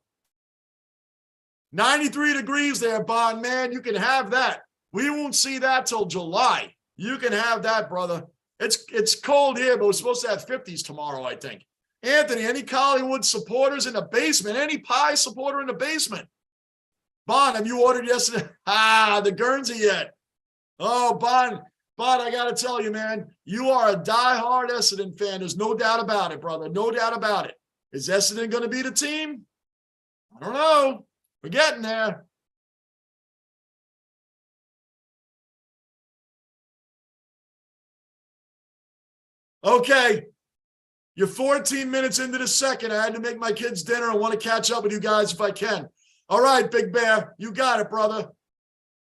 93 degrees there, Bond, man. You can have that. We won't see that till July. You can have that, brother. It's cold here, but we're supposed to have 50s tomorrow, I think. Anthony, any Collingwood supporters in the basement? Any Pie supporter in the basement? Bond, have you ordered yesterday? The Guernsey yet? Oh, Bond, I got to tell you, man, you are a diehard Essendon fan. There's no doubt about it, brother. No doubt about it. Is Essendon going to be the team? I don't know. We're getting there. Okay. You're 14 minutes into the second. I had to make my kids dinner. I want to catch up with you guys if I can. All right, Big Bear. You got it, brother.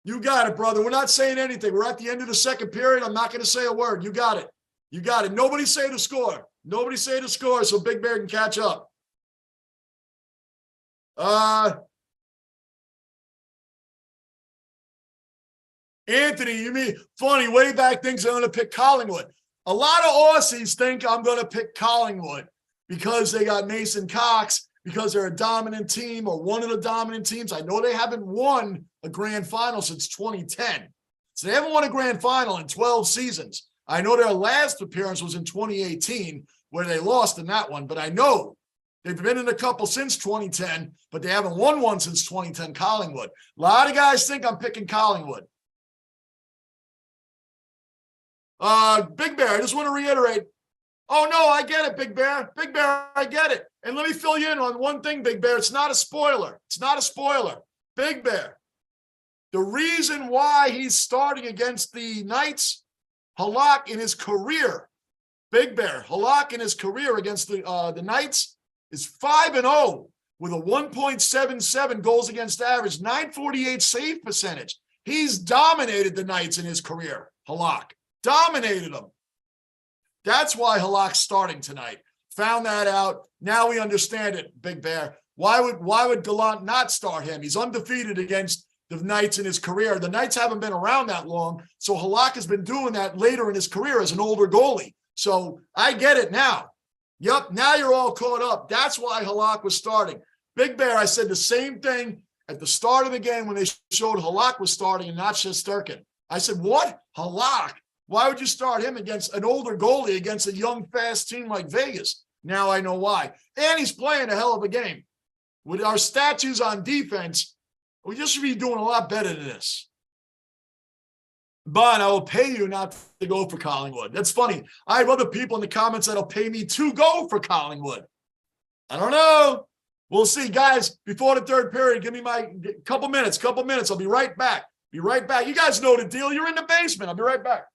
You got it, brother. We're not saying anything. We're at the end of the second period. I'm not going to say a word. You got it. You got it. Nobody say the score. Nobody say the score so Big Bear can catch up. Anthony, you mean funny, way back things I'm going to pick Collingwood. A lot of Aussies think I'm going to pick Collingwood because they got Mason Cox, because they're a dominant team or one of the dominant teams. I know they haven't won a grand final since 2010. So they haven't won a grand final in 12 seasons. I know their last appearance was in 2018 where they lost in that one, but I know they've been in a couple since 2010, but they haven't won one since 2010, Collingwood. A lot of guys think I'm picking Collingwood. Big Bear, I just want to reiterate. Oh, no, I get it, Big Bear. Big Bear, I get it. And let me fill you in on one thing, Big Bear. It's not a spoiler. It's not a spoiler. Big Bear, The reason why he's starting against the Knights, Halak in his career, Big Bear, Halak in his career against the Knights is 5-0 with a 1.77 goals against average, 948 save percentage. He's dominated the Knights in his career, Halak. Dominated them. That's why Halak's starting tonight. Found that out. Now we understand it, Big Bear. Why would Gallant not start him? He's undefeated against the Knights in his career. The Knights haven't been around that long, so Halak has been doing that later in his career as an older goalie. So I get it now. Yep, now you're all caught up. That's why Halak was starting. Big Bear, I said the same thing at the start of the game when they showed Halak was starting and not Shesterkin. I said, what? Halak? Why would you start him against an older goalie against a young, fast team like Vegas? Now I know why. And he's playing a hell of a game. With our statues on defense, we just should be doing a lot better than this. But I will pay you not to go for Collingwood. That's funny. I have other people in the comments that'll pay me to go for Collingwood. I don't know. We'll see. Guys, before the third period, give me my couple minutes. I'll be right back. Be right back. You guys know the deal. You're in the basement. I'll be right back.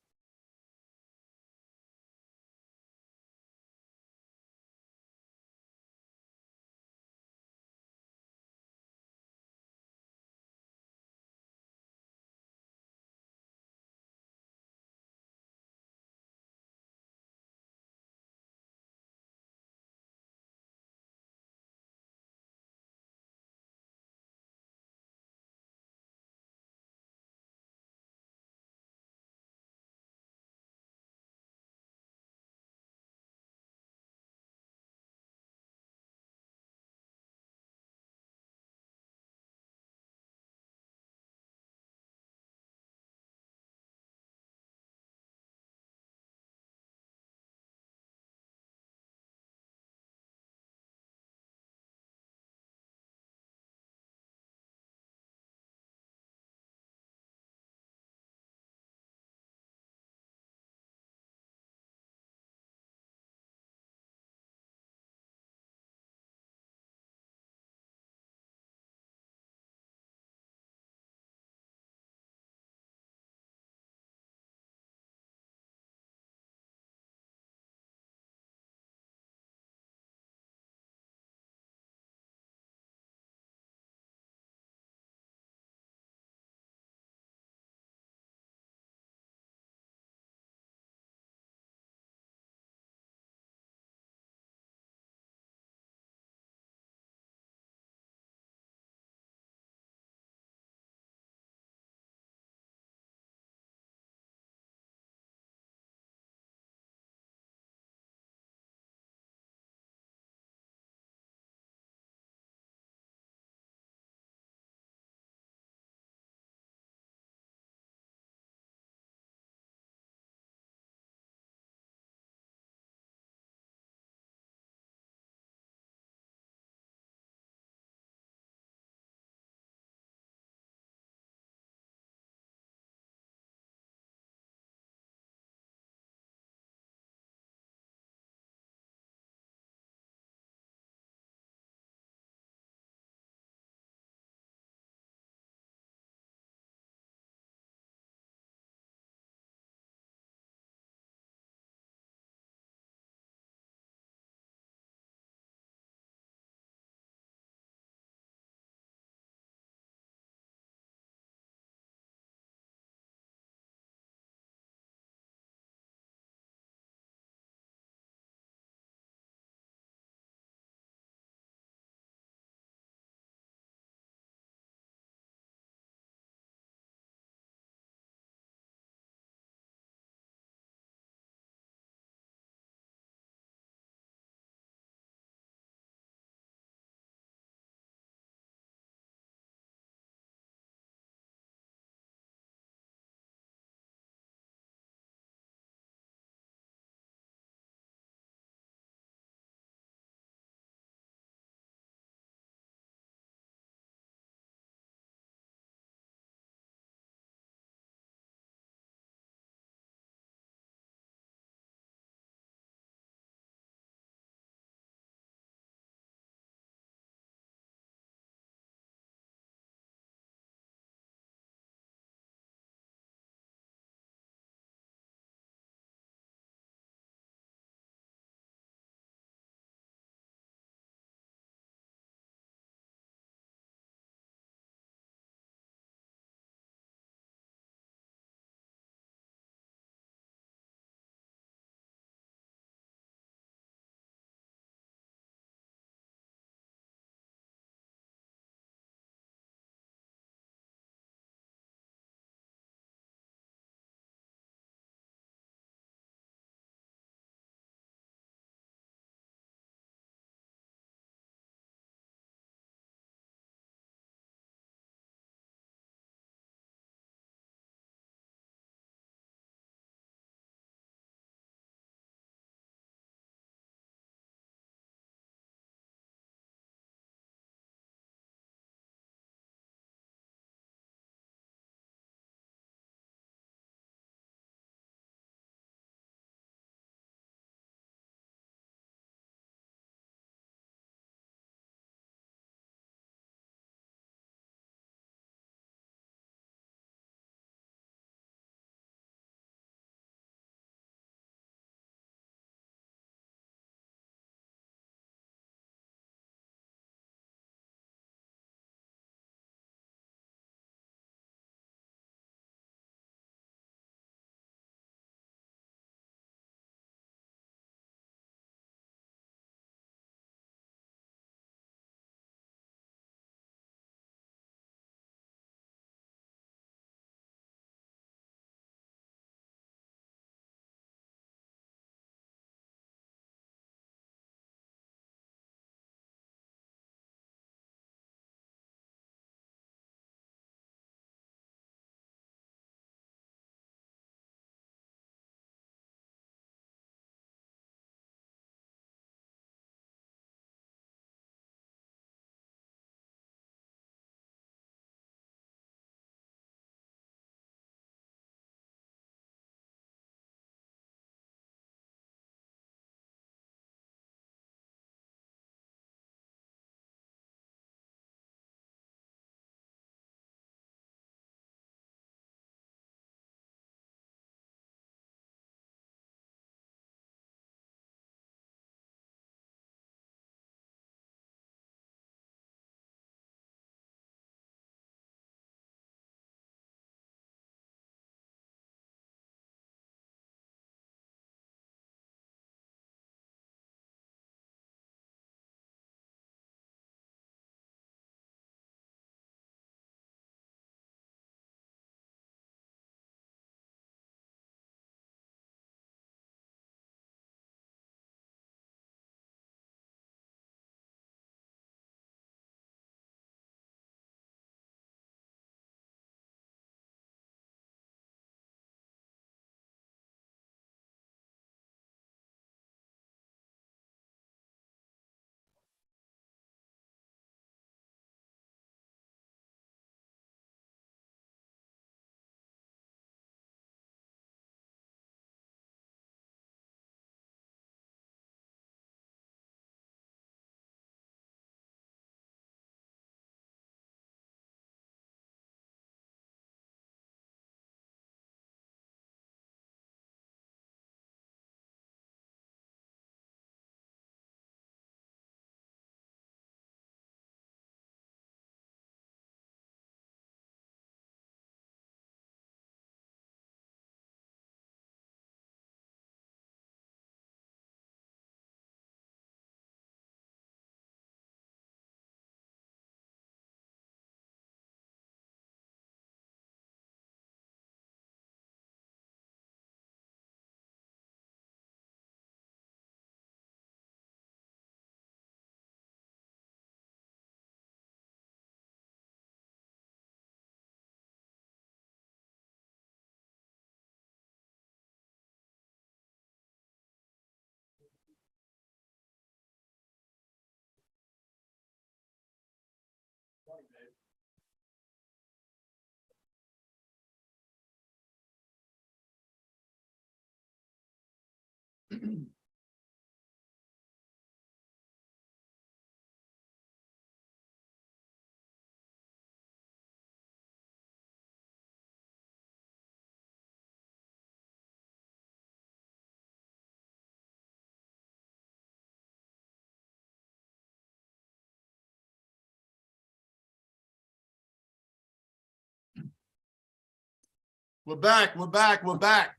We're back. We're back. We're back.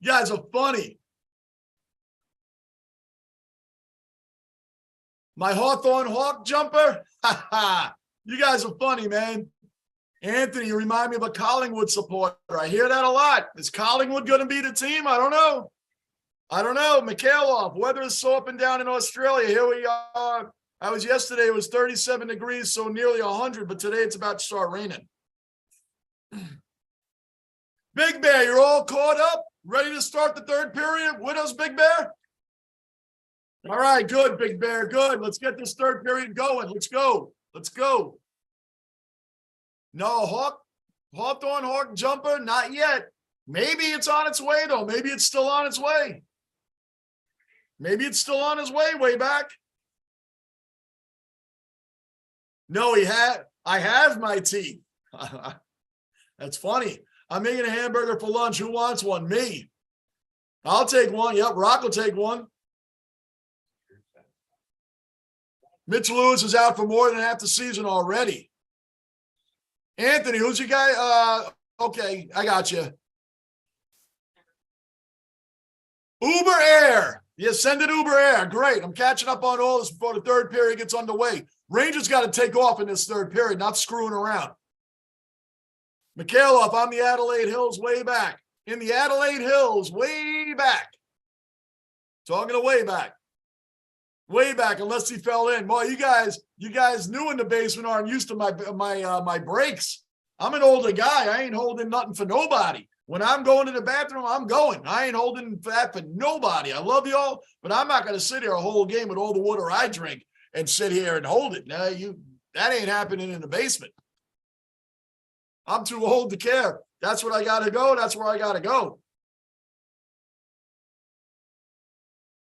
You guys are funny. My Hawthorne Hawk jumper. You guys are funny, man. Anthony, you remind me of a Collingwood supporter. I hear that a lot. Is Collingwood going to be the team? I don't know. I don't know. Mikhailov, weather is so up and down in Australia. Here we are. I was yesterday, it was 37 degrees, so nearly 100, but today it's about to start raining. Big Bear, you're all caught up? Ready to start the third period with us, Big Bear? All right, good, Big Bear, good. Let's get this third period going. Let's go. Let's go. No, Hawthorne Hawk jumper, not yet. Maybe it's on its way, though. Maybe it's still on its way. Maybe it's still on his way back. No, I have my teeth. That's funny. I'm making a hamburger for lunch. Who wants one? Me. I'll take one. Yep, Rock will take one. Mitch Lewis is out for more than half the season already. Anthony, who's your guy? Okay, I got you. Uber Air. Yeah, send it Uber Air. Great. I'm catching up on all this before the third period gets underway. Rangers got to take off in this third period, not screwing around. Mikhailov on the Adelaide Hills way back. In the Adelaide Hills way back. Talking to way back. Way back, unless he fell in. Boy, you guys new in the basement aren't used to my breaks. I'm an older guy. I ain't holding nothing for nobody. When I'm going to the bathroom, I'm going. I ain't holding that for nobody. I love y'all, but I'm not going to sit here a whole game with all the water I drink and sit here and hold it. No, that ain't happening in the basement. I'm too old to care. That's what I got to go. That's where I got to go.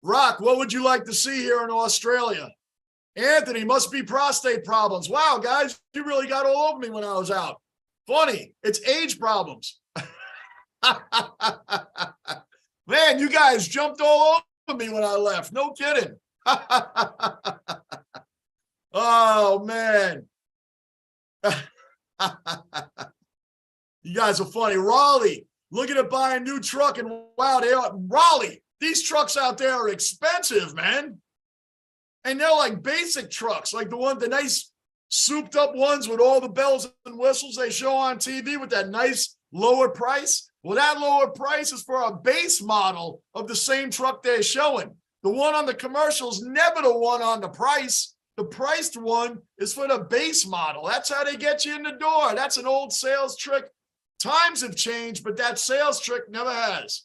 Rock, what would you like to see here in Australia? Anthony, must be prostate problems. Wow, guys, you really got all over me when I was out. Funny, it's age problems. Man, you guys jumped all over me when I left. No kidding. Oh, man. You guys are funny. Raleigh, looking to buy a new truck, and wow, they are. Raleigh, these trucks out there are expensive, man. And they're like basic trucks, like the nice souped up ones with all the bells and whistles they show on TV with that nice lower price. Well, that lower price is for a base model of the same truck they're showing. The one on the commercial is never the one on the price. The priced one is for the base model. That's how they get you in the door. That's an old sales trick. Times have changed, but that sales trick never has.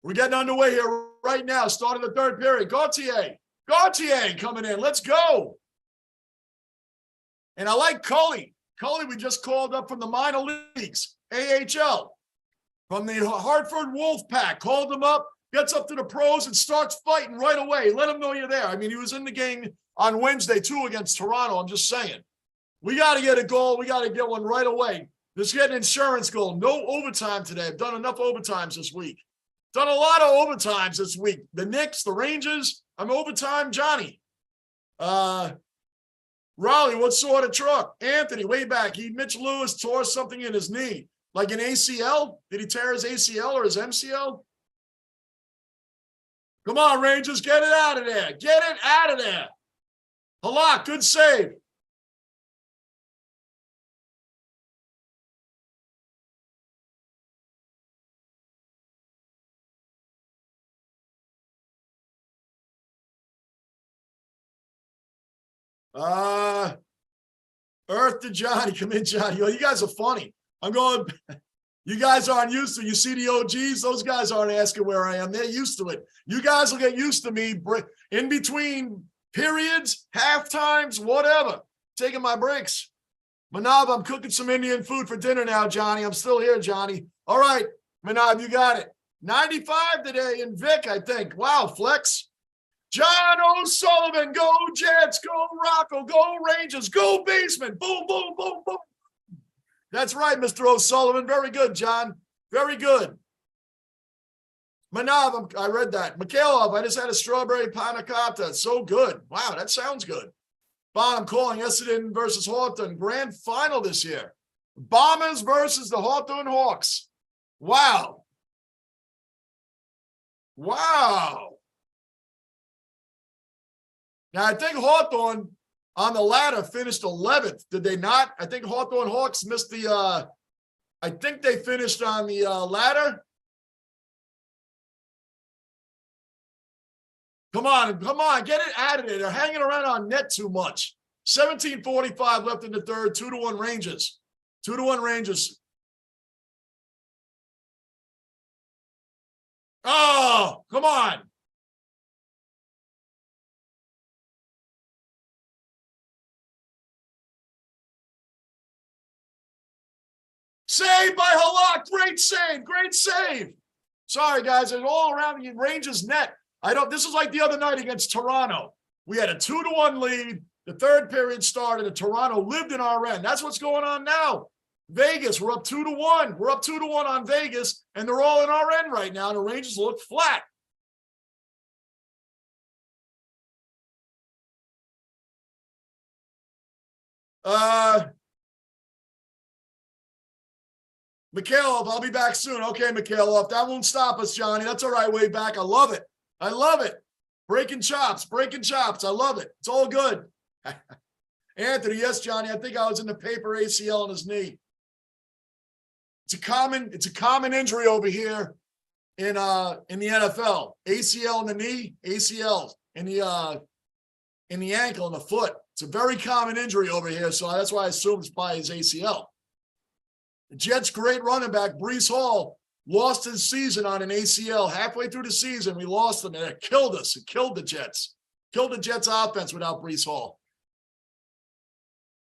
We're getting underway here right now, starting the third period. Gauthier coming in. Let's go. And I like Cully. Cully, we just called up from the minor leagues, AHL, from the Hartford Wolfpack. Called him up, gets up to the pros and starts fighting right away. Let him know you're there. I mean, he was in the game on Wednesday, too, against Toronto. I'm just saying. We got to get a goal. We got to get one right away. Just get an insurance goal. No overtime today. I've done enough overtimes this week. Done a lot of overtimes this week. The Knicks, the Rangers, I'm overtime Johnny. Raleigh, what sort of truck? Anthony, way back. Mitch Lewis tore something in his knee. Like an ACL? Did he tear his ACL or his MCL? Come on, Rangers, get it out of there. Get it out of there. Halak, good save. Earth to Johnny. Come in, Johnny. You guys are funny. I'm going, You guys aren't used to it. You see the OGs, those guys aren't asking where I am. They're used to it. You guys will get used to me in between periods, half times, whatever, taking my breaks. Manav, I'm cooking some Indian food for dinner now, Johnny. I'm still here, Johnny. All right, Manav, you got it. 95 today in Vic, I think. Wow, flex. John O'Sullivan, go Jets, go Rocco, go Rangers, go Basement. Boom, boom, boom, boom. That's right, Mr. O'Sullivan. Very good, John. Very good. Manav, I read that. Mikhailov, I just had a strawberry panna cotta. So good. Wow, that sounds good. Bon, I'm calling Essendon versus Hawthorne. Grand final this year. Bombers versus the Hawthorne Hawks. Wow. Wow. Now, I think Hawthorne on the ladder finished 11th. Did they not? I think Hawthorne Hawks missed the, I think they finished on the ladder. Come on, get it out of there. They're hanging around on net too much. 17:45 left in the third, 2-1 Rangers. 2-1 Rangers. Oh, come on. Save by Halak. Great save. Great save. Sorry, guys. It's all around the Rangers net. This is like the other night against Toronto. We had a 2-1 lead. The third period started and Toronto lived in our end. That's what's going on now. Vegas, we're up 2-1. We're up 2-1 on Vegas, and they're all in our end right now. The Rangers look flat. Mikhailov, I'll be back soon. Okay, Mikhailov, that won't stop us, Johnny. That's all right, way back. I love it. I love it. Breaking chops, breaking chops. I love it. It's all good. Anthony, yes, Johnny. I think I was in the paper ACL on his knee. It's a common injury over here in the NFL. ACL in the knee, ACL in the ankle and the foot. It's a very common injury over here, so that's why I assume it's by his ACL. The Jets' great running back, Breece Hall, lost his season on an ACL. Halfway through the season, we lost him, and it killed us. It killed the Jets. Killed the Jets' offense without Breece Hall.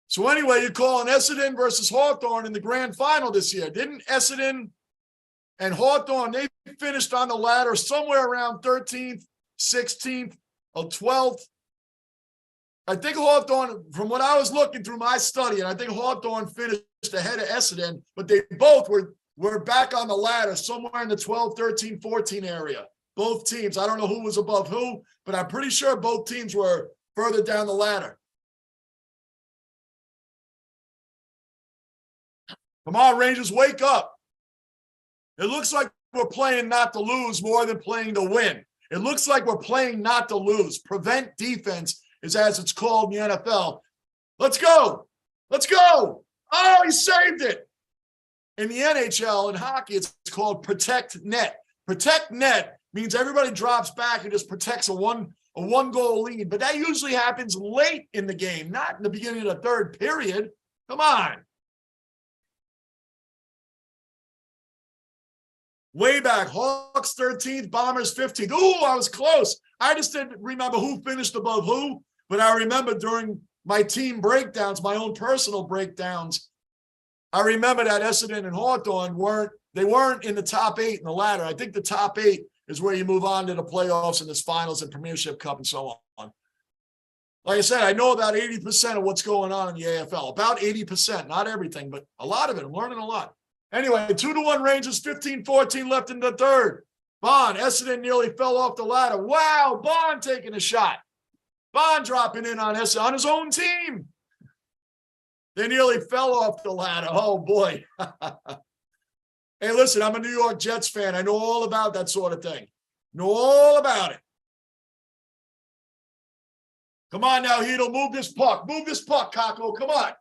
So anyway, you're calling Essendon versus Hawthorne in the grand final this year. Didn't Essendon and Hawthorne, they finished on the ladder somewhere around 13th, 16th, or 12th. I think Hawthorne, from what I was looking through my study, and I think Hawthorne finished ahead of Essendon, but they both were back on the ladder somewhere in the 12, 13, 14 area. Both teams. I don't know who was above who, but I'm pretty sure both teams were further down the ladder. Come on, Rangers, wake up. It looks like we're playing not to lose more than playing to win. It looks like we're playing not to lose. Prevent defense is as it's called in the NFL. Let's go. Let's go. Oh, he saved it. In the NHL, in hockey, it's called protect net. Protect net means everybody drops back and just protects a one-goal lead. But that usually happens late in the game, not in the beginning of the third period. Come on. Way back, Hawks 13th, Bombers 15th. Ooh, I was close. I just didn't remember who finished above who, but I remember during my team breakdowns, my own personal breakdowns, I remember that Essendon and Hawthorne weren't in the top 8 in the ladder. I think the top 8 is where you move on to the playoffs and this finals and Premiership Cup and so on. Like I said, I know about 80% of what's going on in the AFL. About 80%, not everything, but a lot of it. I'm learning a lot. Anyway, 2-1 Rangers, 15-14 left in the third. Bond, Essendon nearly fell off the ladder. Wow, Bond taking a shot. Bond dropping in on Essendon, on his own team. They nearly fell off the ladder. Oh, boy. Hey, listen, I'm a New York Jets fan. I know all about that sort of thing. Know all about it. Come on now, Heedle. Move this puck. Move this puck, Kako. Come on.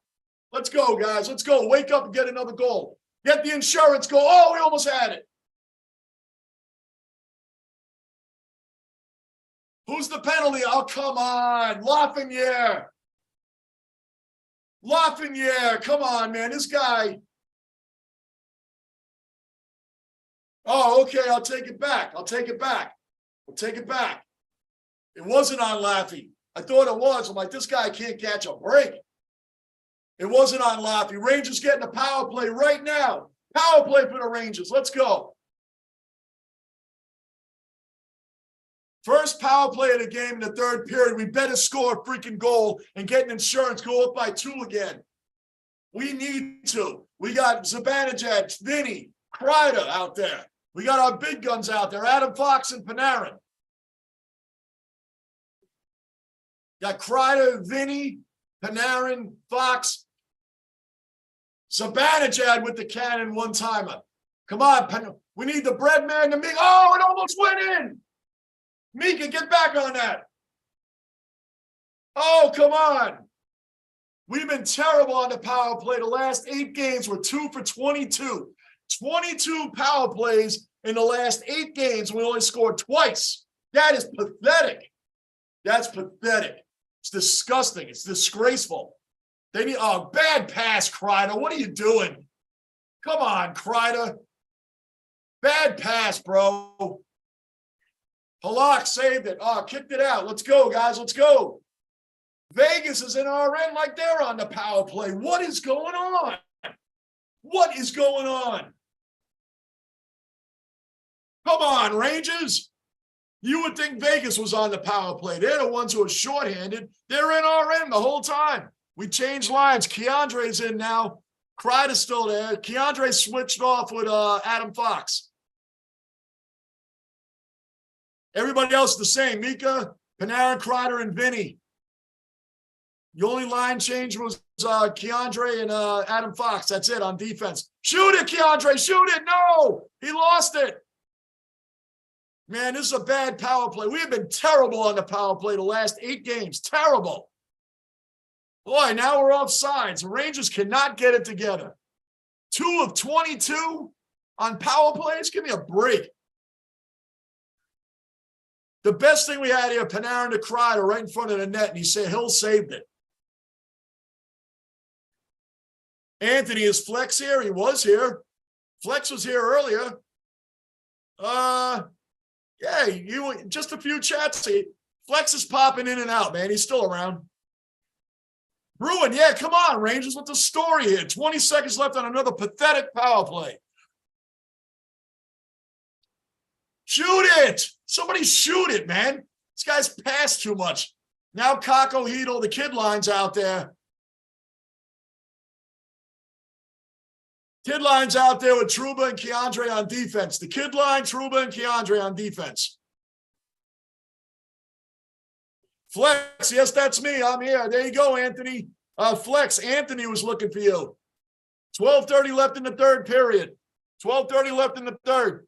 Let's go, guys. Let's go. Wake up and get another goal. Get the insurance goal. Oh, we almost had it. Who's the penalty? Oh, come on. Lafreniere. Lafreniere. Come on, man. This guy. Oh, okay, I'll take it back. I'll take it back. I'll take it back. It wasn't on Laffy. I thought it was. I'm like, this guy can't catch a break. It wasn't on Laffy. Rangers getting a power play right now. Power play for the Rangers. Let's go. First power play of the game in the third period. We better score a freaking goal and get an insurance, go up by 2 again. We need to. We got Zibanejad, Vinny, Kreider out there. We got our big guns out there, Adam Fox and Panarin. Got Kreider, Vinny, Panarin, Fox. Zibanejad with the cannon one-timer. Come on, we need the bread man to make. Oh, it almost went in. Mika, get back on that. Oh, come on. We've been terrible on the power play. The last 8 games were 2 for 22. 22 power plays in the last 8 games. We only scored twice. That is pathetic. That's pathetic. It's disgusting. It's disgraceful. They need bad pass, Kreider. What are you doing? Come on, Kreider. Bad pass, bro. Halak saved it. Kicked it out. Let's go, guys. Let's go. Vegas is in our end like they're on the power play. What is going on? What is going on? Come on, Rangers. You would think Vegas was on the power play. They're the ones who are shorthanded. They're in our end the whole time. We changed lines. Keandre's in now. Kreider's still there. Keandre switched off with Adam Fox. Everybody else the same. Mika, Panarin, Kreider, and Vinny. The only line change was Keandre and Adam Fox. That's it on defense. Shoot it, Keandre. Shoot it. No, he lost it. Man, this is a bad power play. We have been terrible on the power play the last 8 games. Terrible. Boy, now we're off sides. The Rangers cannot get it together. 2 of 22 on power plays? Give me a break. The best thing we had here, Panarin to Kreider right in front of the net, and he said Hill saved it. Anthony, is Flex here? He was here. Flex was here earlier. Yeah, you just a few chats. Flex is popping in and out, man. He's still around. Bruin, yeah, come on, Rangers. What's the story here? 20 seconds left on another pathetic power play. Shoot it. Somebody shoot it, man. This guy's passed too much. Now Kako, Hedel, the kid line's out there. Kid line's out there with Trouba and Keandre on defense. The kid line, Trouba and Keandre on defense. Flex, yes, that's me. I'm here. There you go, Anthony. Flex, Anthony was looking for you. 12:30 left in the third period. 12:30 left in the third.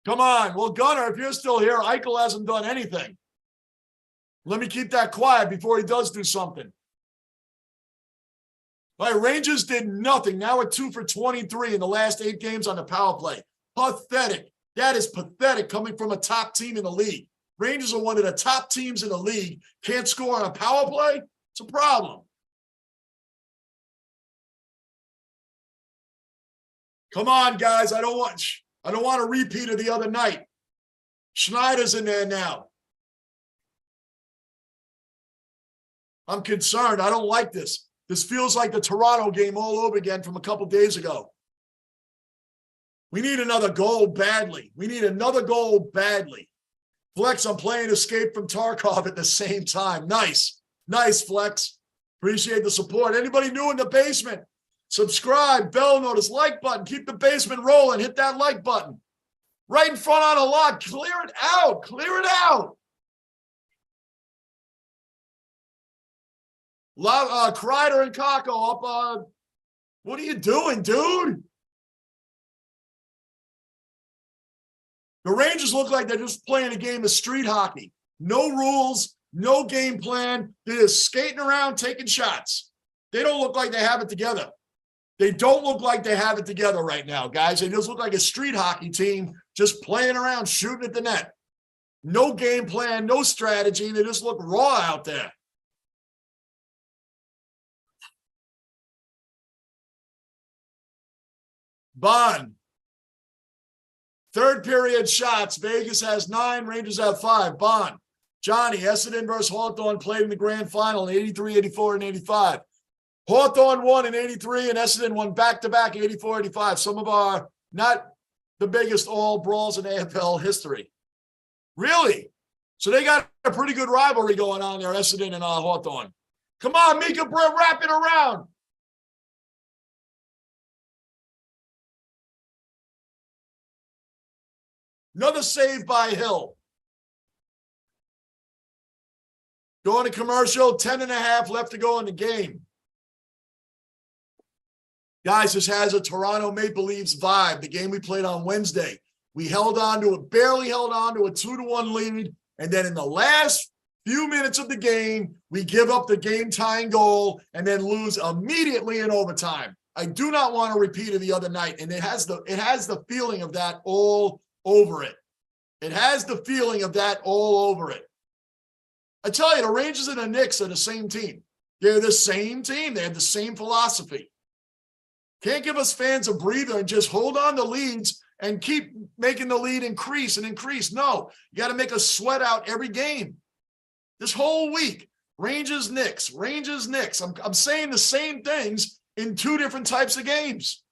Come on. Well, Gunnar, if you're still here, Eichel hasn't done anything. Let me keep that quiet before he does do something. All right, Rangers did nothing. Now we're 2 for 23 in the last 8 games on the power play. Pathetic. That is pathetic coming from a top team in the league. Rangers are one of the top teams in the league. Can't score on a power play? It's a problem. Come on, guys. I don't want a repeat of the other night. Schneider's in there now. I'm concerned. I don't like this. This feels like the Toronto game all over again from a couple days ago. We need another goal badly. We need another goal badly. Flex, I'm playing Escape from Tarkov at the same time. Nice. Nice, Flex. Appreciate the support. Anybody new in the basement? Subscribe, bell notice, like button. Keep the basement rolling. Hit that like button. Right in front on a lot. Clear it out. Clear it out. Kreider and Kako up. What are you doing, dude? The Rangers look like they're just playing a game of street hockey. No rules, no game plan. They're just skating around, taking shots. They don't look like they have it together. They don't look like they have it together right now, guys. They just look like a street hockey team just playing around, shooting at the net. No game plan, no strategy. They just look raw out there. Bond. Third period shots. Vegas has 9. Rangers have 5. Bond. Johnny, Essendon versus Hawthorne played in the grand final in 83, 84, and 85. Hawthorne won in 83 and Essendon won back-to-back 84, 85. Some of our, not the biggest all brawls in AFL history. Really? So they got a pretty good rivalry going on there, Essendon and Hawthorne. Come on, Mika, wrap it around. Another save by Hill. Going to commercial, 10.5 left to go in the game. Guys, this has a Toronto Maple Leafs vibe. The game we played on Wednesday. We held on to it, barely held on to a 2-1 lead. And then in the last few minutes of the game, we give up the game-tying goal and then lose immediately in overtime. I do not want to repeat it the other night. And it has the feeling of that all over it. It has the feeling of that all over it. I tell you, the Rangers and the Knicks are the same team. They're the same team. They have the same philosophy. Can't give us fans a breather and just hold on to leads and keep making the lead increase and increase. No, you got to make us sweat out every game. This whole week, Rangers, Knicks, Rangers, Knicks. I'm saying the same things in 2 different types of games.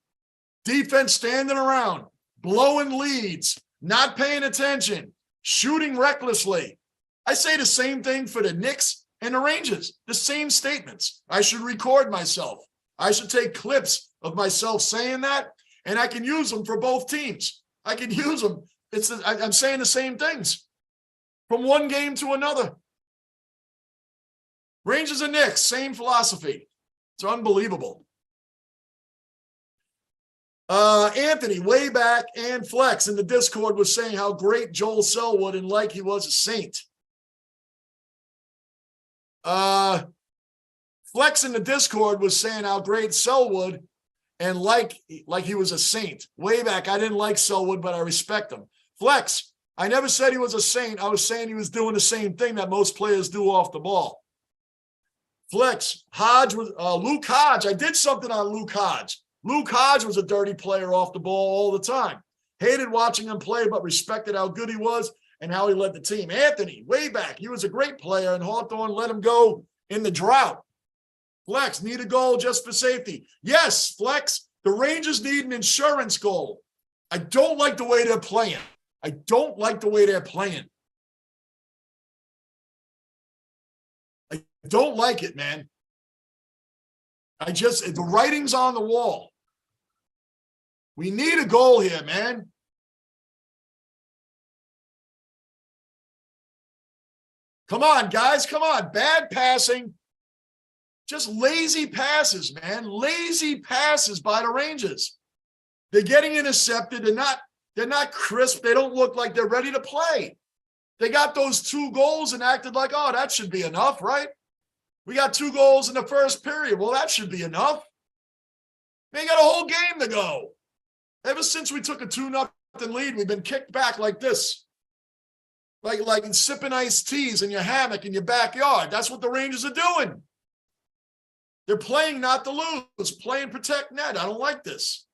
Defense standing around, blowing leads, not paying attention, shooting recklessly. I say the same thing for the Knicks and the Rangers, the same statements. I should record myself. I should take clips of myself saying that, and I can use them for both teams. I can use them. I'm saying the same things from one game to another. Rangers and Knicks, same philosophy. It's unbelievable. Anthony, way back, and Flex in the Discord was saying how great Joel Selwood and like he was a saint. Flex in the Discord was saying how great Selwood and like he was a saint. Way back, I didn't like Selwood, but I respect him. Flex, I never said he was a saint. I was saying he was doing the same thing that most players do off the ball. Flex, Hodge was Luke Hodge. I did something on Luke Hodge. Luke Hodge was a dirty player off the ball all the time. Hated watching him play, but respected how good he was and how he led the team. Anthony, way back, he was a great player, and Hawthorne let him go in the drought. Flex, need a goal just for safety. Yes, Flex, the Rangers need an insurance goal. I don't like the way they're playing. I don't like the way they're playing. I don't like it, man. The writing's on the wall. We need a goal here, man. Come on, guys. Come on. Bad passing. Just lazy passes, man. Lazy passes by the Rangers. They're getting intercepted. They're not crisp. They don't look like they're ready to play. They got those 2 goals and acted like, oh, that should be enough, right? We got 2 goals in the first period. Well, that should be enough. They got a whole game to go. Ever since we took a 2-0 lead, we've been kicked back like this. Like sipping iced teas in your hammock in your backyard. That's what the Rangers are doing. They're playing not to lose, playing protect net. I don't like this.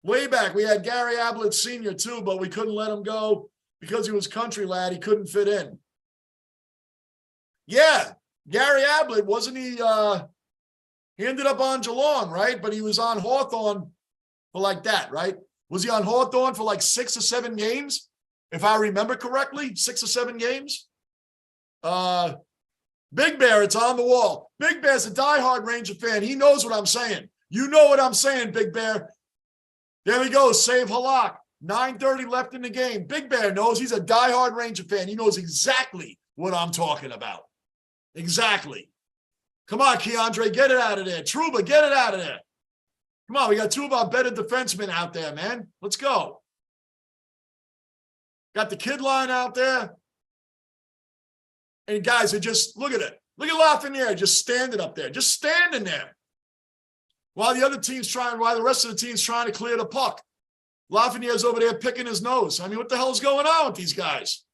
Way back, we had Gary Ablett Sr. too, but we couldn't let him go because he was country lad. He couldn't fit in. Yeah, Gary Ablett, wasn't he? He ended up on Geelong, right? But he was on Hawthorne for like that, right? Was he on Hawthorne for like 6 or 7 games? If I remember correctly, 6 or 7 games. Big Bear, it's on the wall. Big Bear's a diehard Ranger fan. He knows what I'm saying. You know what I'm saying, Big Bear. There we go. Save Halak. 9:30 left in the game. Big Bear knows he's a diehard Ranger fan. He knows exactly what I'm talking about. Exactly. Come on, Keandre, get it out of there. Trouba, get it out of there. Come on, we got 2 of our better defensemen out there, man. Let's go. Got the kid line out there. And guys, look at it. Look at Lafreniere just standing up there, just standing there. While the rest of the team's trying to clear the puck. Lafreniere's over there picking his nose. I mean, what the hell's going on with these guys?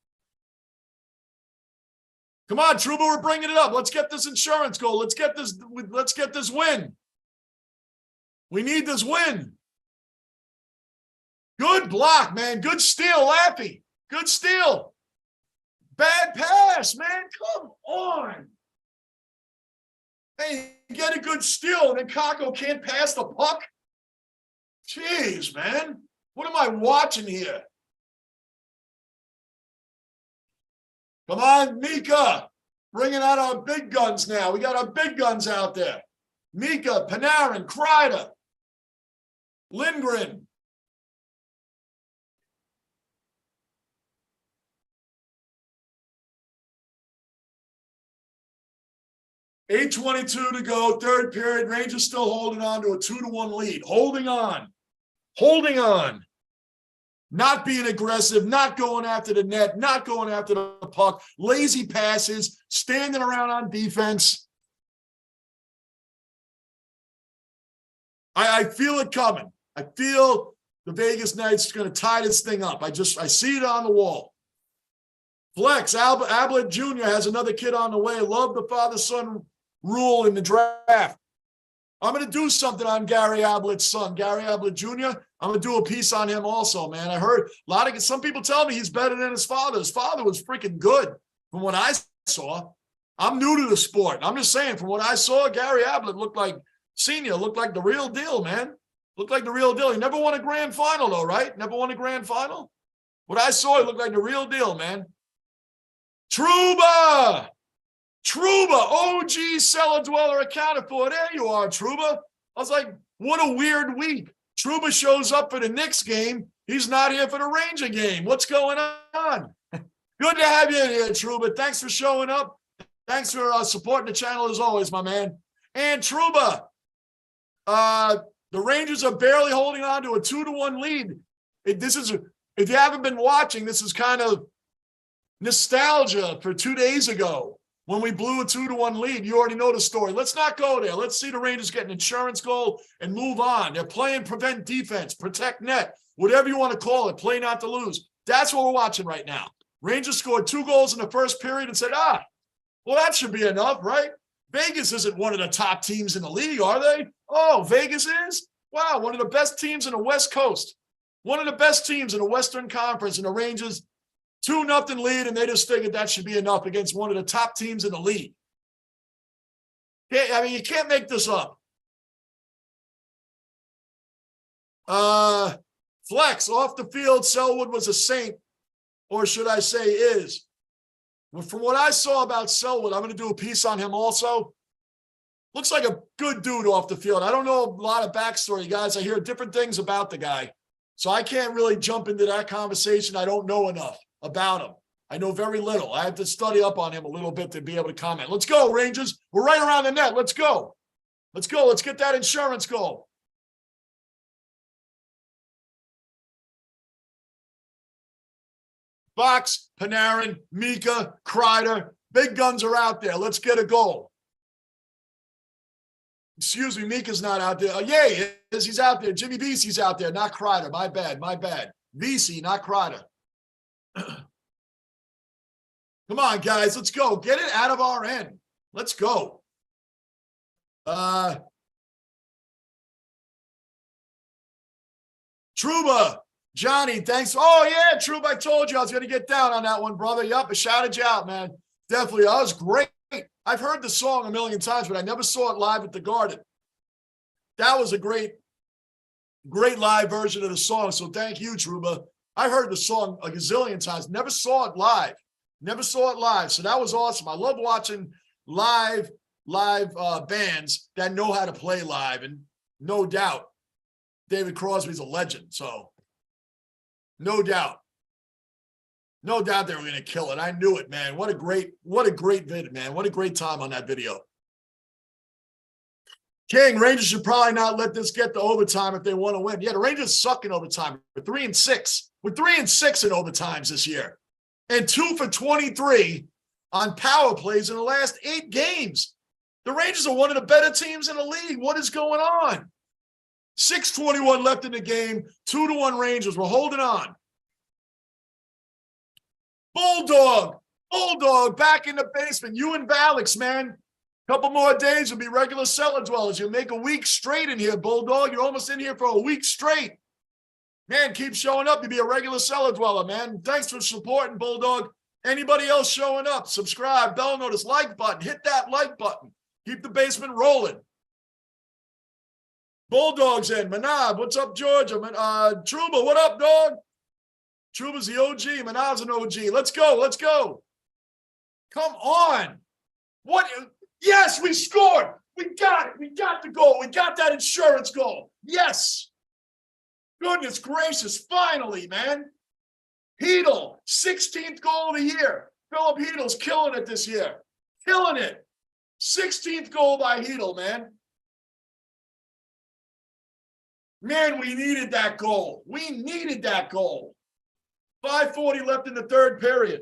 Come on, Trouba, we're bringing it up. Let's get this insurance goal. Let's get this win. We need this win. Good block, man. Good steal, Lappy. Good steal. Bad pass, man. Come on. Hey, get a good steal, and then Kako can't pass the puck? Jeez, man. What am I watching here? Come on, Mika. Bringing out our big guns now. We got our big guns out there. Mika, Panarin, Kreider, Lindgren. $8:22 to go, third period. Rangers still holding on to a 2-1 lead. Holding on. Holding on. Not being aggressive, not going after the net, not going after the puck. Lazy passes, standing around on defense. I feel it coming. I feel the Vegas Knights are going to tie this thing up. I see it on the wall. Flex, Ablett Jr. has another kid on the way. Love the father-son rule in the draft. I'm going to do something on Gary Ablett's son, Gary Ablett Jr. I'm going to do a piece on him also, man. I heard some people tell me he's better than his father. His father was freaking good from what I saw. I'm new to the sport. I'm just saying, from what I saw, Gary Ablett looked like the real deal, man. Looked like the real deal. He never won a grand final, though, right? Never won a grand final? What I saw, he looked like the real deal, man. Trouba, OG cellar dweller accounted for. There you are, Trouba. I was like, what a weird week. Trouba shows up for the Knicks game. He's not here for the Ranger game. What's going on? Good to have you in here, Trouba. Thanks for showing up. Thanks for supporting the channel as always, my man. And Trouba, the Rangers are barely holding on to a 2-1 lead. If you haven't been watching, this is kind of nostalgia for 2 days ago when we blew a 2-1 lead. You already know the story. Let's not go there. Let's see the Rangers get an insurance goal and move on. They're playing prevent defense, protect net, whatever you want to call it, play not to lose. That's what we're watching right now. Rangers scored 2 goals in the first period and said, well, that should be enough, right? Vegas isn't one of the top teams in the league, are they? Oh, Vegas is? Wow, one of the best teams in the West Coast. One of the best teams in the Western Conference, and the Rangers 2-0 lead, and they just figured that should be enough against one of the top teams in the league. I mean, you can't make this up. Flex, off the field, Selwood was a saint, or should I say is. Well, from what I saw about Selwood, I'm going to do a piece on him also. Looks like a good dude off the field. I don't know a lot of backstory, guys. I hear different things about the guy. So I can't really jump into that conversation. I don't know enough about him. I know very little. I have to study up on him a little bit to be able to comment. Let's go, Rangers. We're right around the net. Let's go. Let's go. Let's get that insurance goal. Fox, Panarin, Mika, Kreider. Big guns are out there. Let's get a goal. Excuse me, Mika's not out there. Yeah, he is. He's out there. Jimmy Vesey's out there, not Kreider. My bad, my bad. Vesey, not Kreider. Come on, guys. Let's go. Get it out of our end. Let's go. Trouba. Johnny, thanks. Oh, yeah, Trouba, I told you I was going to get down on that one, brother. Yup, I shouted you out, man. Definitely. That was great. I've heard the song a million times, but I never saw it live at the Garden. That was a great live version of the song, so thank you, Trouba. I heard the song a gazillion times. Never saw it live. Never saw it live, so that was awesome. I love watching live bands that know how to play live, and no doubt David Crosby's a legend, so no doubt. No doubt they were going to kill it. I knew it, man. What a great vid, man. What a great time on that video. King, Rangers should probably not let this get to overtime if they want to win. Yeah, the Rangers suck in overtime. We're 3-6. We're 3-6 in overtimes this year. And 2 for 23 on power plays in the last 8 games. The Rangers are one of the better teams in the league. What is going on? 6:21 left in the game. 2-1 Rangers. We're holding on. Bulldog back in the basement. You and Valix, man. Couple more days, you'll be regular cellar dwellers. You'll make a week straight in here, Bulldog. You're almost in here for a week straight. Man, keep showing up. You'll be a regular cellar dweller, man. Thanks for supporting, Bulldog. Anybody else showing up, subscribe, bell notice, like button. Hit that like button. Keep the basement rolling. Bulldog's in. Manab, what's up, Georgia? Truba, what up, dog? Truba's the OG. Manab's an OG. Let's go. Let's go. Come on. What? Yes, we scored. We got it. We got the goal. We got that insurance goal. Yes. Goodness gracious. Finally, man. Hedel, 16th goal of the year. Philip Hedel's killing it this year. Killing it. 16th goal by Hedel, man. Man, we needed that goal. We needed that goal. 5:40 left in the third period.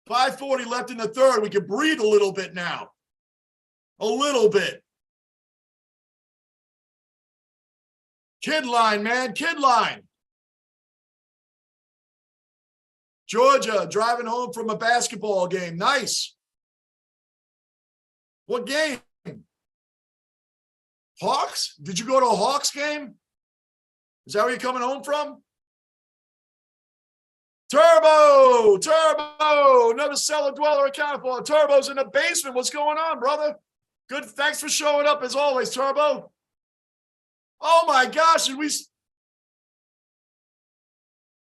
5:40 left in the third. We can breathe a little bit now. A little bit. Kid line, man. Kid line. Georgia driving home from a basketball game. Nice. What game? Hawks? Did you go to a Hawks game? Is that where you're coming home from? Turbo! Turbo! Another cellar dweller accounted for. Turbo's in the basement. What's going on, brother? Good. Thanks for showing up as always, Turbo. Oh my gosh, did we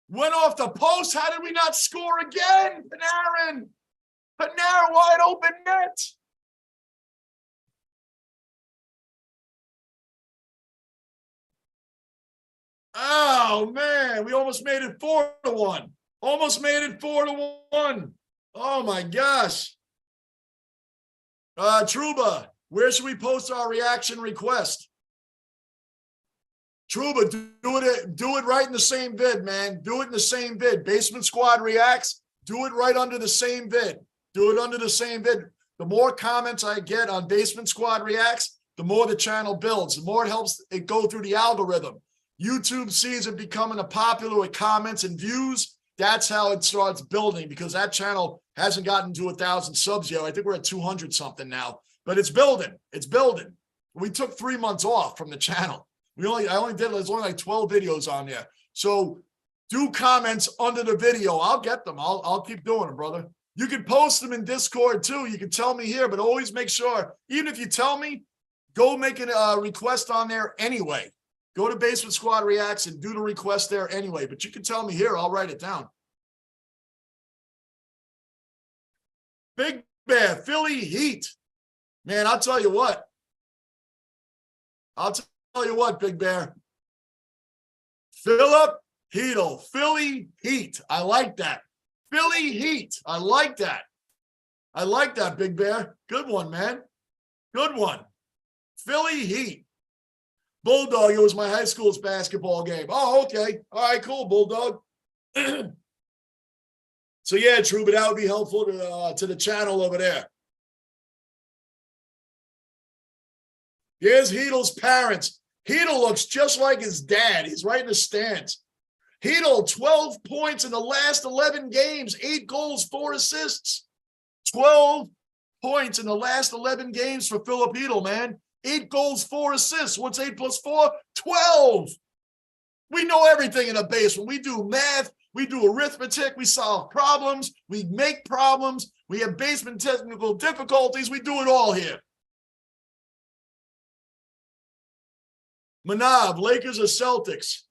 went off the post? How did we not score again? Panarin! Panarin, wide open net. Oh, man, we almost made it 4-1. Almost made it 4-1. Oh, my gosh. Truba, where should we post our reaction request? Truba, do it right in the same vid, man. Do it in the same vid. Basement Squad Reacts, do it right under the same vid. Do it under the same vid. The more comments I get on Basement Squad Reacts, the more the channel builds, the more it helps it go through the algorithm. YouTube sees it becoming popular with comments and views. That's how it starts building, because that channel hasn't gotten to 1,000 subs yet. I think we're at 200 something now, but it's building. It's building. We took 3 months off from the channel. There's only like 12 videos on there. So do comments under the video. I'll get them. I'll keep doing them, brother. You can post them in Discord too. You can tell me here, but always make sure, even if you tell me, go make a request on there anyway. Go to Basement Squad Reacts and do the request there anyway. But you can tell me here. I'll write it down. Big Bear, Philly Heat. Man, I'll tell you what. I'll tell you what, Big Bear. Philip Hedel, Philly Heat. I like that. Philly Heat. I like that. I like that, Big Bear. Good one, man. Good one. Philly Heat. Bulldog, it was my high school's basketball game. Oh, okay. All right, cool, Bulldog. So, yeah, true, but that would be helpful to the channel over there. Here's Hedel's parents. Hedel looks just like his dad. He's right in the stands. Hedel, 12 points in the last 11 games, 8 goals, 4 assists. 12 points in the last 11 games for Philip Hedel, man. 8 goals, 4 assists. What's 8 plus 4? 12. We know everything in the basement. We do math. We do arithmetic. We solve problems. We make problems. We have basement technical difficulties. We do it all here. Manab, Lakers or Celtics?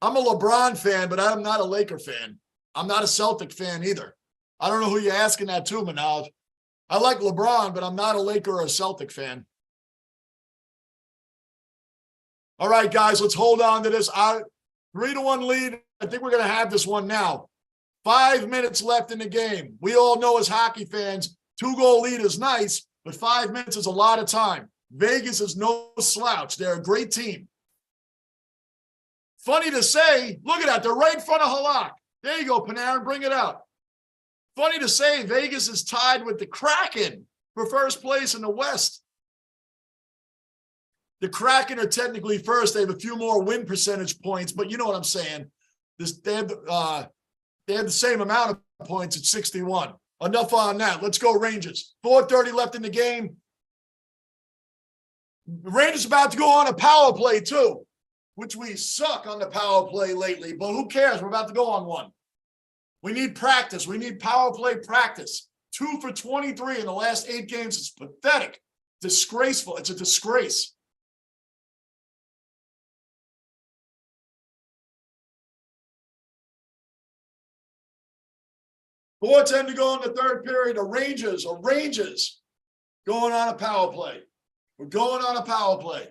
I'm a LeBron fan, but I'm not a Laker fan. I'm not a Celtic fan either. I don't know who you're asking that to, Manab. I like LeBron, but I'm not a Laker or a Celtic fan. All right, guys, let's hold on to this. 3-1 lead. I think we're going to have this one now. 5 minutes left in the game. We all know as hockey fans, 2-goal lead is nice, but 5 minutes is a lot of time. Vegas is no slouch. They're a great team. Funny to say, look at that. They're right in front of Halak. There you go, Panarin. Bring it out. Funny to say, Vegas is tied with the Kraken for first place in the West. The Kraken are technically first. They have a few more win percentage points, but you know what I'm saying. They have the same amount of points at 61. Enough on that. Let's go Rangers. 4:30 left in the game. The Rangers about to go on a power play too, which we suck on the power play lately, but who cares? We're about to go on one. We need practice. We need power play practice. 2 for 23 in the last 8 games. It's pathetic. Disgraceful. It's a disgrace. $4:10 to go in the third period. The Rangers going on a power play. We're going on a power play.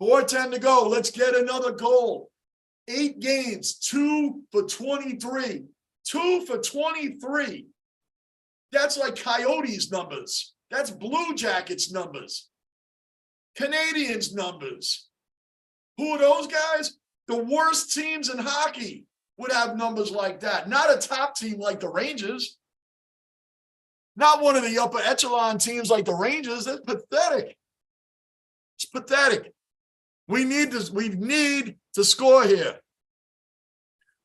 4:10 to go. Let's get another goal. 8 games, 2 for 23. 2 for 23. That's like Coyotes numbers. That's Blue Jackets numbers. Canadians numbers. Who are those guys? The worst teams in hockey would have numbers like that. Not a top team like the Rangers. Not one of the upper echelon teams like the Rangers. That's pathetic. It's pathetic. We need to score here.